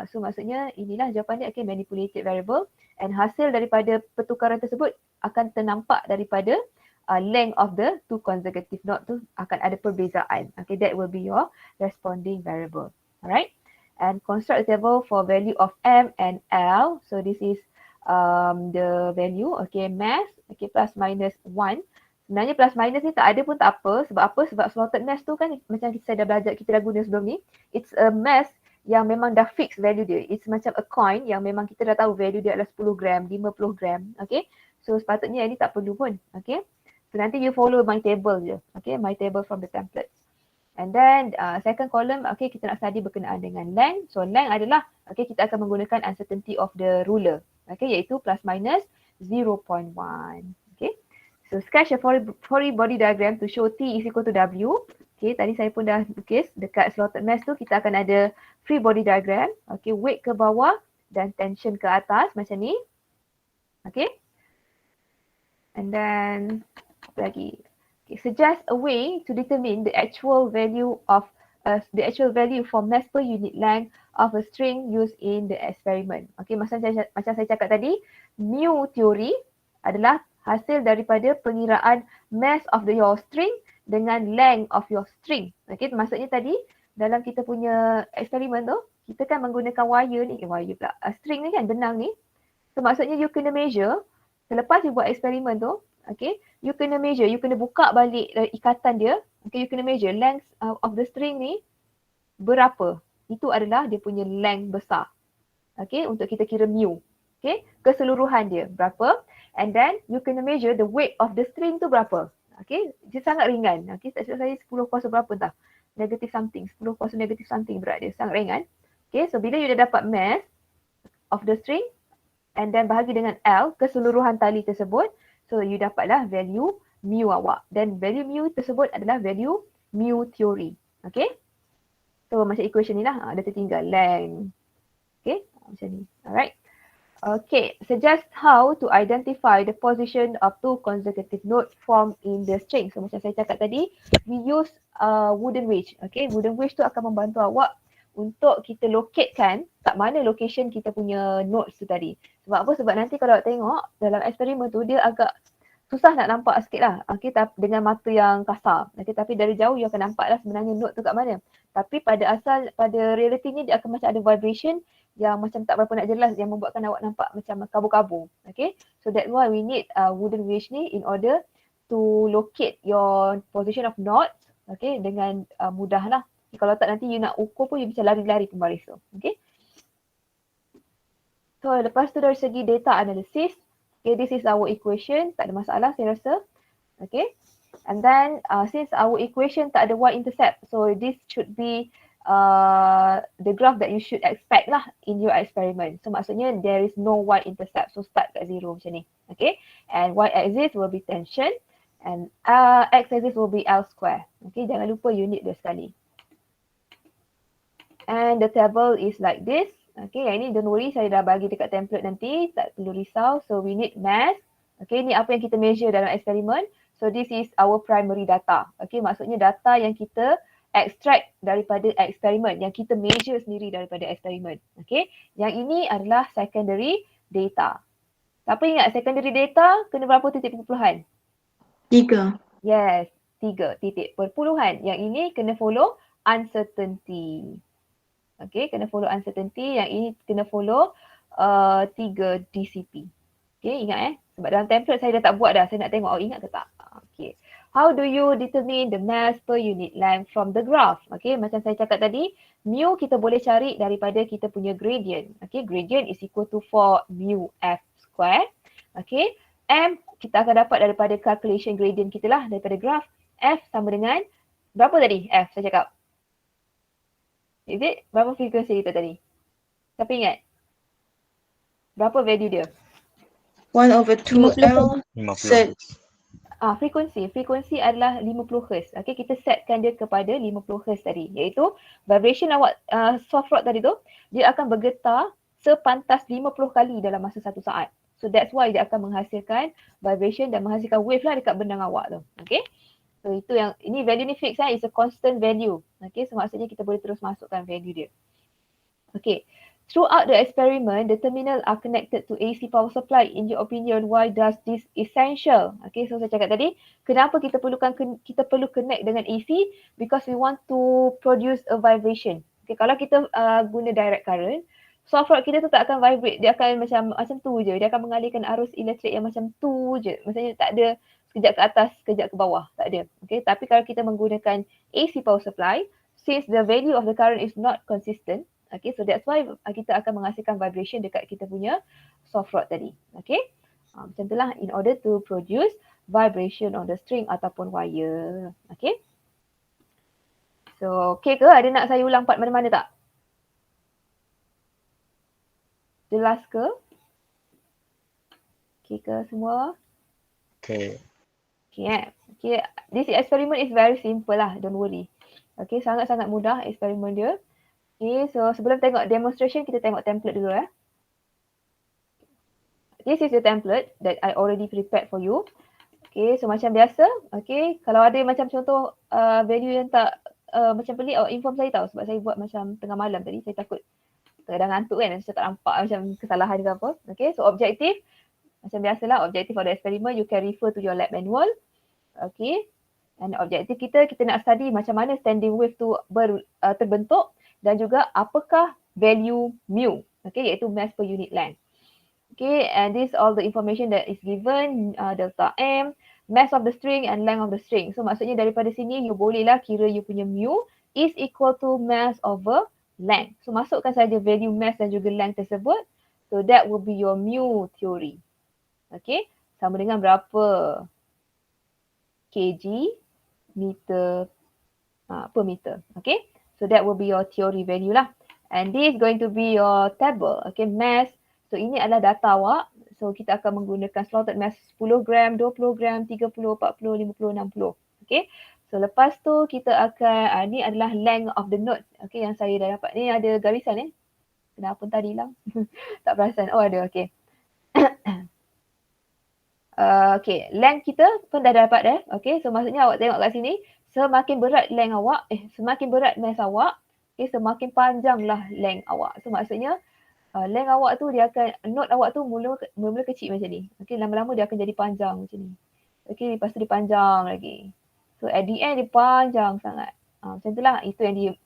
so maksudnya inilah jawapan dia. Okay, manipulated variable. And hasil daripada pertukaran tersebut akan ternampak daripada length of the two consecutive node tu akan ada perbezaan. Okay, that will be your responding variable. Alright. And construct a table for value of M and L. So this is the value. Okay, mass. Okay, plus minus 1. Sebenarnya plus minus ni tak ada pun tak apa. Sebab apa? Sebab slotted mass tu kan macam saya dah belajar, kita dah guna sebelum ni. It's a mass yang memang dah fix value dia. It's macam a coin yang memang kita dah tahu value dia adalah 10 gram, 50 gram. Okay. So sepatutnya ini tak perlu pun. Okay. So nanti you follow my table je. Okay, my table from the templates. And then second column, okay, kita nak study berkenaan dengan length. So length adalah, okay, kita akan menggunakan uncertainty of the ruler. Okay, iaitu plus minus 0.1. Okay, so sketch a free body diagram to show T is equal to W. Okay, tadi saya pun dah lukis dekat slotted mass tu kita akan ada free body diagram. Okay, weight ke bawah dan tension ke atas macam ni. Okay. And then lagi. Okay, suggest a way to determine the actual value for mass per unit length of a string used in the experiment. Okay, macam saya cakap tadi, mu teori adalah hasil daripada pengiraan mass of your string dengan length of your string. Okay, maksudnya tadi dalam kita punya eksperimen tu, kita kan menggunakan string ni kan, benang ni. So maksudnya you kena measure, selepas you buat eksperimen tu, okay, you kena measure, you kena buka balik ikatan dia. Okay, you kena measure length of the string ni berapa. Itu adalah dia punya length besar. Okay, untuk kita kira mu. Okay, keseluruhan dia berapa. And then you kena measure the weight of the string tu berapa. Okay, dia sangat ringan. Okay, tak silap saya 10 kuasa berapa entah. Negative something, 10 kuasa negative something berat dia. Sangat ringan. Okay, so bila you dah dapat mass of the string and then bahagi dengan L, keseluruhan tali tersebut, so you dapatlah value mu awak. Dan value mu tersebut adalah value mu teori. Okay. So macam equation ni lah. Ada tertinggal length. Okay. Macam ni. Alright. Okay. Suggest how to identify the position of two consecutive nodes formed in the string. So macam saya cakap tadi, we use wooden wedge. Okay. Wooden wedge tu akan membantu awak untuk kita locatekan kat mana location kita punya nodes tu tadi. Sebab apa? Sebab nanti kalau awak tengok dalam eksperimen tu dia agak susah nak nampak sikit lah. Okay, dengan mata yang kasar. Okay, tapi dari jauh you akan nampak lah sebenarnya node tu kat mana. Tapi pada realitinya dia akan macam ada vibration yang macam tak berapa nak jelas yang membuatkan awak nampak macam kabur-kabur. Okay, so that's why we need wooden wedge ni in order to locate your position of nodes. Okay, dengan mudah lah. Kalau tak nanti you nak ukur pun you bisa lari-lari pembaris tu. Okay. So lepas tu dari segi data analysis, okay, this is our equation, tak ada masalah saya rasa. Okay. And then since our equation tak ada y-intercept, so this should be the graph that you should expect lah in your experiment. So maksudnya there is no y-intercept, so start kat 0 macam ni. Okay. And y-axis will be tension and x-axis will be L square. Okay, jangan lupa unit dia sekali. And the table is like this. Okay, yang ini don't worry, saya dah bagi dekat template nanti, tak perlu risau. So we need mass. Okay, ni apa yang kita measure dalam eksperimen. So this is our primary data. Okay, maksudnya data yang kita extract daripada eksperimen, yang kita measure sendiri daripada eksperimen. Okay, yang ini adalah secondary data. Siapa ingat secondary data kena berapa titik perpuluhan? 3. Yes, 3 titik perpuluhan. Yang ini kena follow uncertainty. Okay, kena follow uncertainty. Yang ini kena follow 3 DCP. Okay, ingat sebab dalam template saya dah tak buat dah. Saya nak tengok ingat ke tak. Okay. How do you determine the mass per unit length from the graph? Okay, macam saya cakap tadi, mu kita boleh cari daripada kita punya gradient. Okay, gradient is equal to 4 mu f square. Okay, m kita akan dapat daripada calculation gradient kita lah, daripada graph. F sama dengan, berapa tadi F saya cakap? Is it? Berapa frekuensi kita tadi? Siapa ingat? Berapa value dia? 1/2 L 50. set. Frekuensi adalah 50 Hz. Okay, kita setkan dia kepada 50 Hz tadi. Iaitu vibration awak soft rod tadi tu, dia akan bergetar sepantas 50 kali dalam masa 1 saat. So that's why dia akan menghasilkan vibration dan menghasilkan wave lah dekat benang awak tu. Okay. So itu yang, ini value ni fix lah, it's a constant value. Okay, so maksudnya kita boleh terus masukkan value dia. Okay. Throughout the experiment, the terminal are connected to AC power supply. In your opinion, why does this essential? Okay, so saya cakap tadi, kenapa kita perlu connect dengan AC? Because we want to produce a vibration. Okay, kalau kita guna direct current, soft rod kita tu tak akan vibrate. Dia akan macam tu je. Dia akan mengalihkan arus elektrik yang macam tu je. Maksudnya tak ada sekejap ke atas, sekejap ke bawah. Tak ada. Okay, tapi kalau kita menggunakan AC power supply, since the value of the current is not consistent, okay, so that's why kita akan menghasilkan vibration dekat kita punya soft rod tadi. Okay, macam itulah in order to produce vibration on the string ataupun wire. Okay, so okay ke? Ada nak saya ulang part mana-mana tak? Jelas ke? Okay ke semua? Okay. Okay, okay. This experiment is very simple lah, don't worry. Okay, sangat-sangat mudah eksperimen dia. Okay, so sebelum tengok demonstration, kita tengok template dulu . This is the template that I already prepared for you. Okay, so macam biasa, okay, kalau ada macam contoh value yang tak macam pelik, inform saya tahu sebab saya buat macam tengah malam tadi, saya takut kadang ngantuk kan, saya tak nampak macam kesalahan ke apa. Okay, so objektif, macam biasalah, objektif of the experiment, you can refer to your lab manual. Okay, and objektif kita nak study macam mana standing wave tu terbentuk dan juga apakah value mu, okay, iaitu mass per unit length. Okay, and this all the information that is given, delta M, mass of the string and length of the string. So maksudnya daripada sini you bolehlah kira you punya mu is equal to mass over length. So masukkan saja value mass dan juga length tersebut. So that will be your mu theory. Okay, sama dengan berapa kg meter per meter. Okay, so that will be your theory value lah. And this is going to be your table. Okay, mass. So ini adalah data awak. So kita akan menggunakan slotted mass 10 gram, 20 gram, 30, 40, 50, 60. Okay. So lepas tu kita akan, ni adalah length of the node. Okay, yang saya dah dapat. Ni ada garisan . Kenapa tadi hilang? Tak perasan. Oh ada, okay. Okay, length kita pun dah dapat . Okay, so maksudnya awak tengok kat sini. Semakin berat length awak, semakin berat mass awak, okay, semakin panjanglah length awak. So maksudnya length awak tu dia akan, node awak tu mula kecil macam ni. Okay, lama-lama dia akan jadi panjang macam ni. Okay, lepas tu dia panjang lagi. So at the end dia panjang sangat. Macam itulah, itu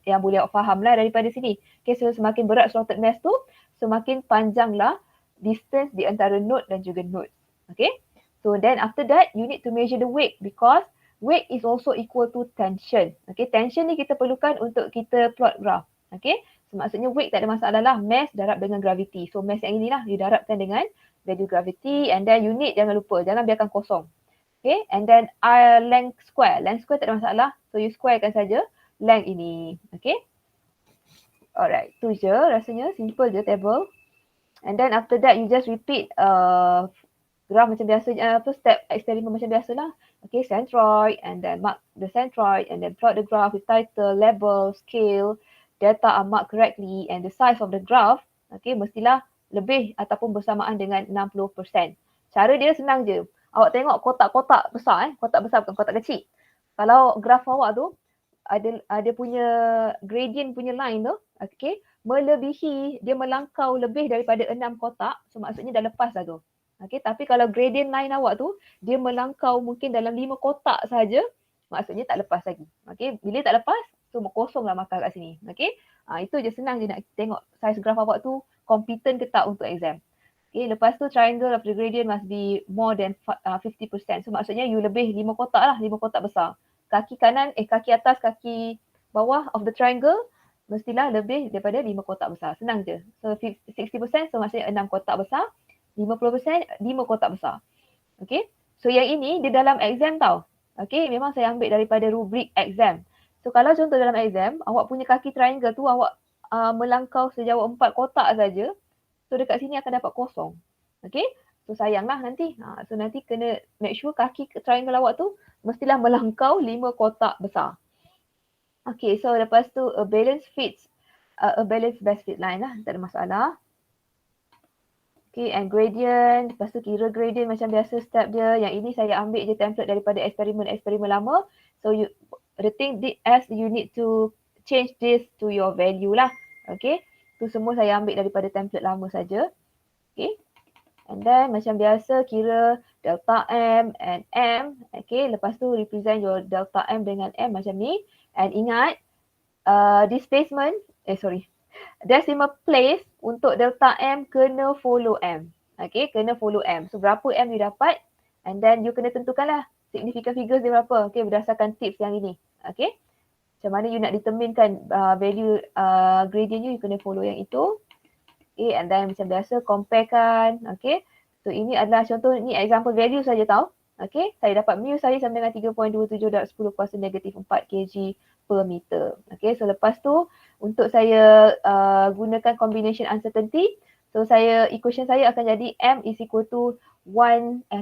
yang boleh awak faham lah daripada sini. Okay, so semakin berat slotted mass tu, semakin panjanglah distance di antara node dan juga node. Okay, so then after that you need to measure the weight because weight is also equal to tension. Okay, tension ni kita perlukan untuk kita plot graph. Okay, so maksudnya weight tak ada masalah lah. Mass darab dengan gravity. So mass yang inilah didarabkan dengan value gravity and then unit jangan lupa. Jangan biarkan kosong. Okay, and then length square. Length square tak ada masalah. So you squarekan saja length ini. Okay. Alright, tu je rasanya. Simple je table. And then after that you just repeat graph macam biasa, step eksperimen macam biasalah. Okay, centroid and then mark the centroid and then plot the graph with title, label, scale, data are marked correctly and the size of the graph, Okay, mestilah lebih ataupun bersamaan dengan 60%. Cara dia senang je. Awak tengok kotak-kotak besar kotak besar bukan kotak kecil. Kalau graf awak tu ada punya gradient punya line tu, okay, melebihi, dia melangkau lebih daripada 6 kotak, so maksudnya dah lepas dah tu. Okay, tapi kalau gradient line awak tu, dia melangkau mungkin dalam 5 kotak saja, maksudnya tak lepas lagi. Okay, bila tak lepas, so kosonglah markah kat sini. Okay, itu je, senang je nak tengok size graf awak tu competent ke tak untuk exam. Okay, lepas tu triangle of the gradient must be more than 50%. So maksudnya you lebih 5 kotak lah, 5 kotak besar. Kaki kanan, kaki atas, kaki bawah of the triangle mestilah lebih daripada 5 kotak besar. Senang je. So 60%, so maksudnya 6 kotak besar. 50%, 5 kotak besar. Okay. So yang ini dia dalam exam tau. Okay, memang saya ambil daripada rubrik exam. So kalau contoh dalam exam, awak punya kaki triangle tu awak melangkau sejauh 4 kotak saja. So dekat sini akan dapat kosong. Okay. So sayanglah nanti. So nanti kena make sure kaki triangle awak tu mestilah melangkau 5 kotak besar. Okay, so lepas tu a balance best fit line lah. Tak ada masalah. Okay, and gradient. Lepas tu kira gradient macam biasa step dia. Yang ini saya ambil je template daripada eksperimen lama. So the thing as you need to change this to your value lah. Okay. Tu semua saya ambil daripada template lama saja. Okay. And then macam biasa kira delta M and M. Okay. Lepas tu represent your delta M dengan M macam ni. And ingat displacement, decimal place untuk delta M kena follow M. Okay. Kena follow M. So berapa M you dapat. And then you kena tentukanlah significant figures dia berapa. Okay. Berdasarkan tips yang ini. Okay. Macam mana you nak determinekan value gradient you kena follow yang itu. Okay, and then macam biasa comparekan. Okay, so ini adalah contoh, ni example value saja tau. Okay, saya dapat mu saya sama dengan 3.27 darab 10 kuasa negatif 4 kg per meter. Okay, so lepas tu untuk saya gunakan combination uncertainty. So equation saya akan jadi M is equal to 10,000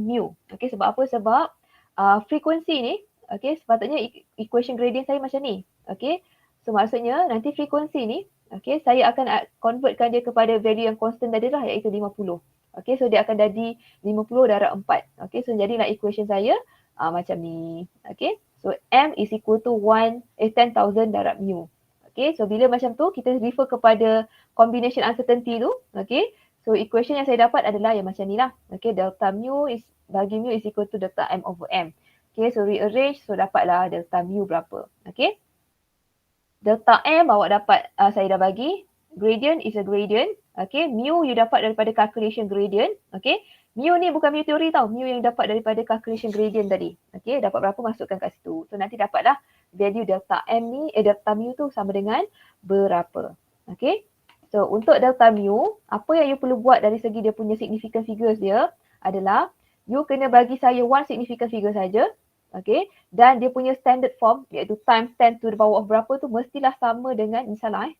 mu. Okay, sebab apa? Sebab frekuensi ni, okay, sepatutnya equation gradient saya macam ni. Okay, so maksudnya nanti frekuensi ni, okay, saya akan convertkan dia kepada value yang constant tadi lah, iaitu 50. Okay, so dia akan jadi 50 darab 4. Okay, so jadilah equation saya macam ni. Okay, so M is equal to 10,000 darab mu. Okay, so bila macam tu kita refer kepada combination uncertainty tu. Okay, so equation yang saya dapat adalah yang macam ni lah. Okay, delta mu bagi mu is equal to delta M over M. Okay, so rearrange, so dapatlah delta mu berapa. Okay. Delta M awak dapat, saya dah bagi. Gradient is a gradient. Okay, mu you dapat daripada calculation gradient. Okay, mu ni bukan mu teori tau. Mu yang dapat daripada calculation gradient tadi. Okay, dapat berapa masukkan kat situ. So nanti dapatlah value delta M ni, delta mu tu sama dengan berapa. Okay, so untuk delta mu, apa yang you perlu buat dari segi dia punya significant figures dia adalah you kena bagi saya one significant figure saja. Okay, dan dia punya standard form iaitu times 10 to the power of berapa tu mestilah sama dengan, insyaAllah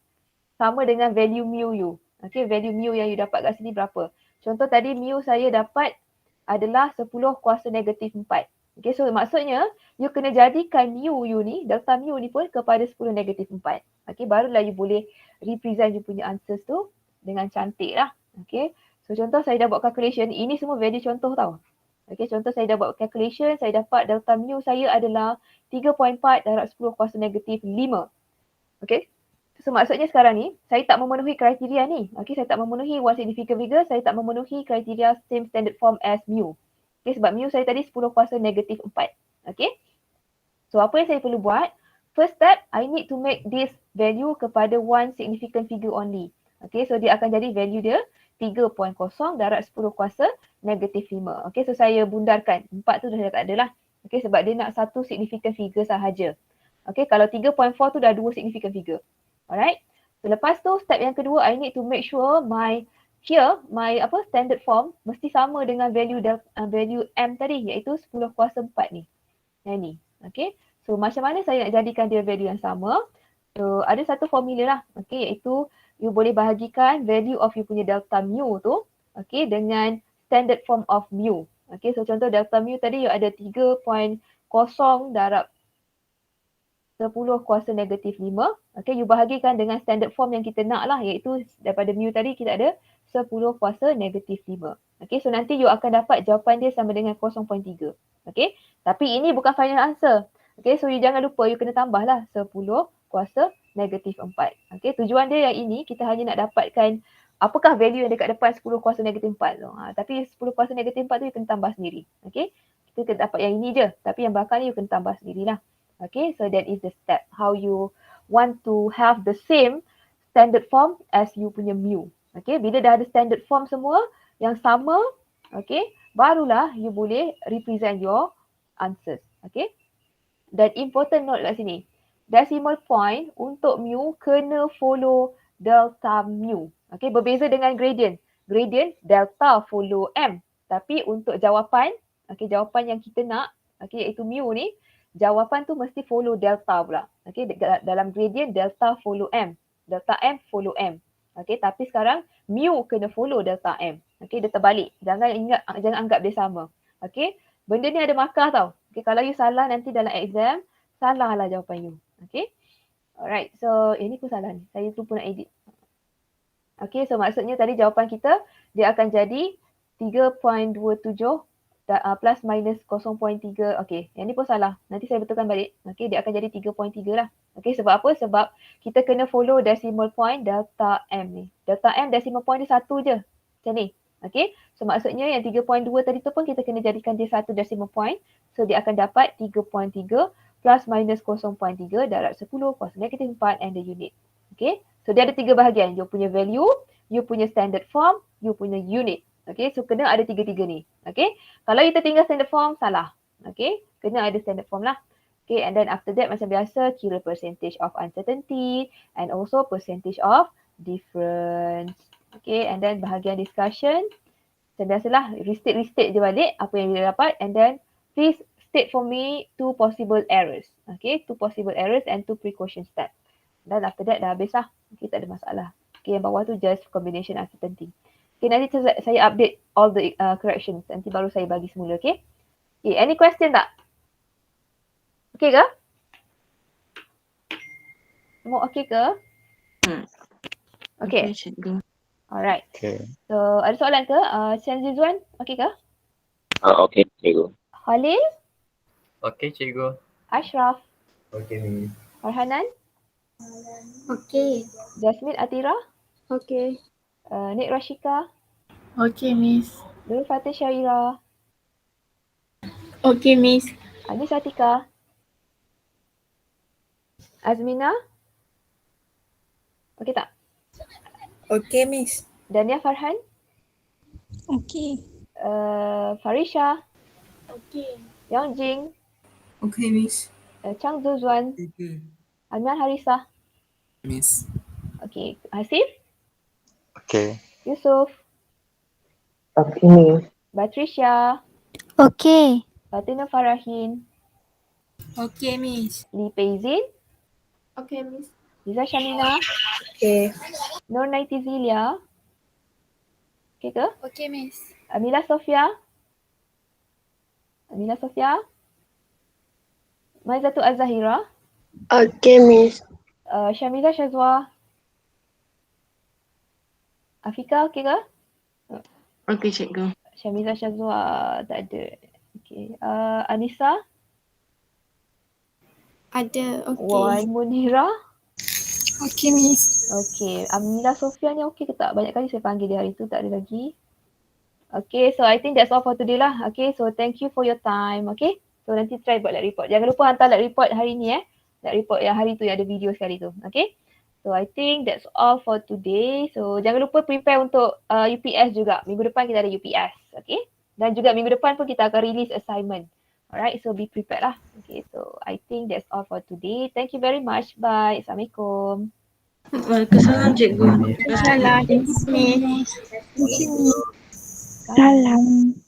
sama dengan value mu you. Okay, value mu yang you dapat kat sini berapa. Contoh tadi mu saya dapat adalah 10 kuasa negatif 4. Okay, so maksudnya you kena jadikan mu you ni, delta mu ni pun kepada 10 negatif 4. Okay, barulah you boleh represent you punya answers tu dengan cantik lah. Okay, so contoh saya dah buat calculation, ini semua value contoh tau. Okay, contoh saya dah buat calculation, saya dapat delta mu saya adalah 3.4 darab 10 kuasa negatif 5. Okay, so maksudnya sekarang ni, saya tak memenuhi kriteria ni. Okay, saya tak memenuhi one significant figure, saya tak memenuhi kriteria same standard form as mu. Okay, sebab mu saya tadi 10 kuasa negatif 4. Okay, so apa yang saya perlu buat? First step, I need to make this value kepada one significant figure only. Okay, so dia akan jadi value dia 3.0 darab 10 kuasa negatif 5. Okay, so saya bundarkan. 4 tu dah tak ada lah. Okay, sebab dia nak satu significant figure sahaja. Okay, kalau 3.4 tu dah dua significant figure. Alright. So lepas tu step yang kedua, I need to make sure my standard form mesti sama dengan value M tadi, iaitu 10 kuasa 4 ni. Yang ni. Okay. So macam mana saya nak jadikan dia value yang sama? So ada satu formula lah. Okay, iaitu you boleh bahagikan value of you punya delta mu tu, okay, dengan standard form of mu. Okay, so contoh delta mu tadi you ada 3.0 darab 10 kuasa negatif 5. Okay, you bahagikan dengan standard form yang kita nak lah, iaitu daripada mu tadi kita ada 10 kuasa negatif 5. Okay, so nanti you akan dapat jawapan dia sama dengan 0.3. Okay, tapi ini bukan final answer. Okay, so you jangan lupa you kena tambah lah 10 kuasa negatif 4. Okay, tujuan dia yang ini kita hanya nak dapatkan apakah value yang dekat depan 10 kuasa negatif 4 tu. Tapi 10 kuasa negatif 4 tu you kena tambah sendiri. Okay, kita kena dapat yang ini je. Tapi yang belakang ni you kena tambah sendirilah. Okay, so that is the step how you want to have the same standard form as you punya mu. Okay, bila dah ada standard form semua yang sama, okay, barulah you boleh represent your answers. Okay, dan important note kat sini, decimal point untuk mu kena follow delta mu. Okay, berbeza dengan gradient. Gradient delta follow m. Tapi untuk jawapan, okay, jawapan yang kita nak, okay, iaitu mu ni, jawapan tu mesti follow delta pula. Okay, dalam gradient delta follow m. Delta m follow m. Okay, tapi sekarang mu kena follow delta m. Okay, dia terbalik. Jangan anggap dia sama. Okay, benda ni ada markah tau. Okay, kalau you salah nanti dalam exam, salahlah jawapan you. Okay, alright. So, ini pun salah ni. Saya lupa nak edit. Okay, so maksudnya tadi jawapan kita, dia akan jadi 3.27 plus minus 0.3. Okay, yang ni pun salah. Nanti saya betulkan balik. Okay, dia akan jadi 3.3 lah. Okay, sebab apa? Sebab kita kena follow decimal point delta M ni. Delta M decimal point dia 1 je. Macam ni. Okay, so maksudnya yang 3.2 tadi tu pun kita kena jadikan dia 1 decimal point. So dia akan dapat 3.3 plus minus 0.3 darab 10 kuasa negatif 4 and the unit. Okay, so dia ada 3 bahagian. You punya value, you punya standard form, you punya unit. Okay, so kena ada 3-3 ni. Okay, kalau kita tinggal standard form, salah. Okay, kena ada standard form lah. Okay, and then after that macam biasa, kira percentage of uncertainty and also percentage of difference. Okay, and then bahagian discussion. Macam biasalah, restate je balik apa yang dia dapat, and then please state for me 2 possible errors. Okay, 2 possible errors and 2 precaution steps. Dan after that dah habis lah. Okay, tak ada masalah. Okay, yang bawah tu just combination uncertainty. Okay, nanti saya update all the corrections. Nanti baru saya bagi semula, okay? Okay, any question tak? Okay ke? Semua okay ke? Okay. Cikgu. Alright. Okay. So, ada soalan ke? Chan Zizwan, okay ke? Okay, cikgu. Khalil? Okey, cikgu. Ashraf? Okey, Miss. Farhanan? Okay. Jasmine Atira? Okay. Nik Rashika? Okay, Miss. Nurul Fatih Syaira? Okay, Miss. Anis Atika? Azmina? Okay tak? Okay, Miss. Dania Farhan? Okay. Farisha? Okay. Yongjing? Okay, Miss. Chang Zuzwan? Okay. Alman Harisa? Miss. Okay. Hasif? Okay. Yusuf? Okay, Miss. Batrisha? Okay. Fatina Farahin? Okay, Miss. Lee Peizin? Okay, Miss. Liza Shamina? Okay. Nur Naitizilia? Okay ke? Okay, Miss. Amila Sofia? Amila Sofia? Maizatu Azahira? Okay, Miss. Syamiza Shazwa? Afika, okay ke? Okay, cikgu. Syamiza Shazwa tak ada. Okay. Anissa? Ada. Okay. Wan Munira? Okay, Miss. Okay. Amila Sofia ni okay ke tak? Banyak kali saya panggil dia hari tu, tak ada lagi. Okay, so I think that's all for today lah. Okay, so thank you for your time. Okay, so nanti try buat lab report. Jangan lupa hantar lab report hari ni lab report yang hari tu yang ada video sekali tu. Okay, so I think that's all for today. So jangan lupa prepare untuk UPS juga. Minggu depan kita ada UPS. Okay, dan juga minggu depan pun kita akan release assignment. Alright, so be prepared lah. Okay, so I think that's all for today. Thank you very much. Bye. Assalamualaikum. Waalaikumsalam, cikgu. Salam. Thank you, Miss. Salam.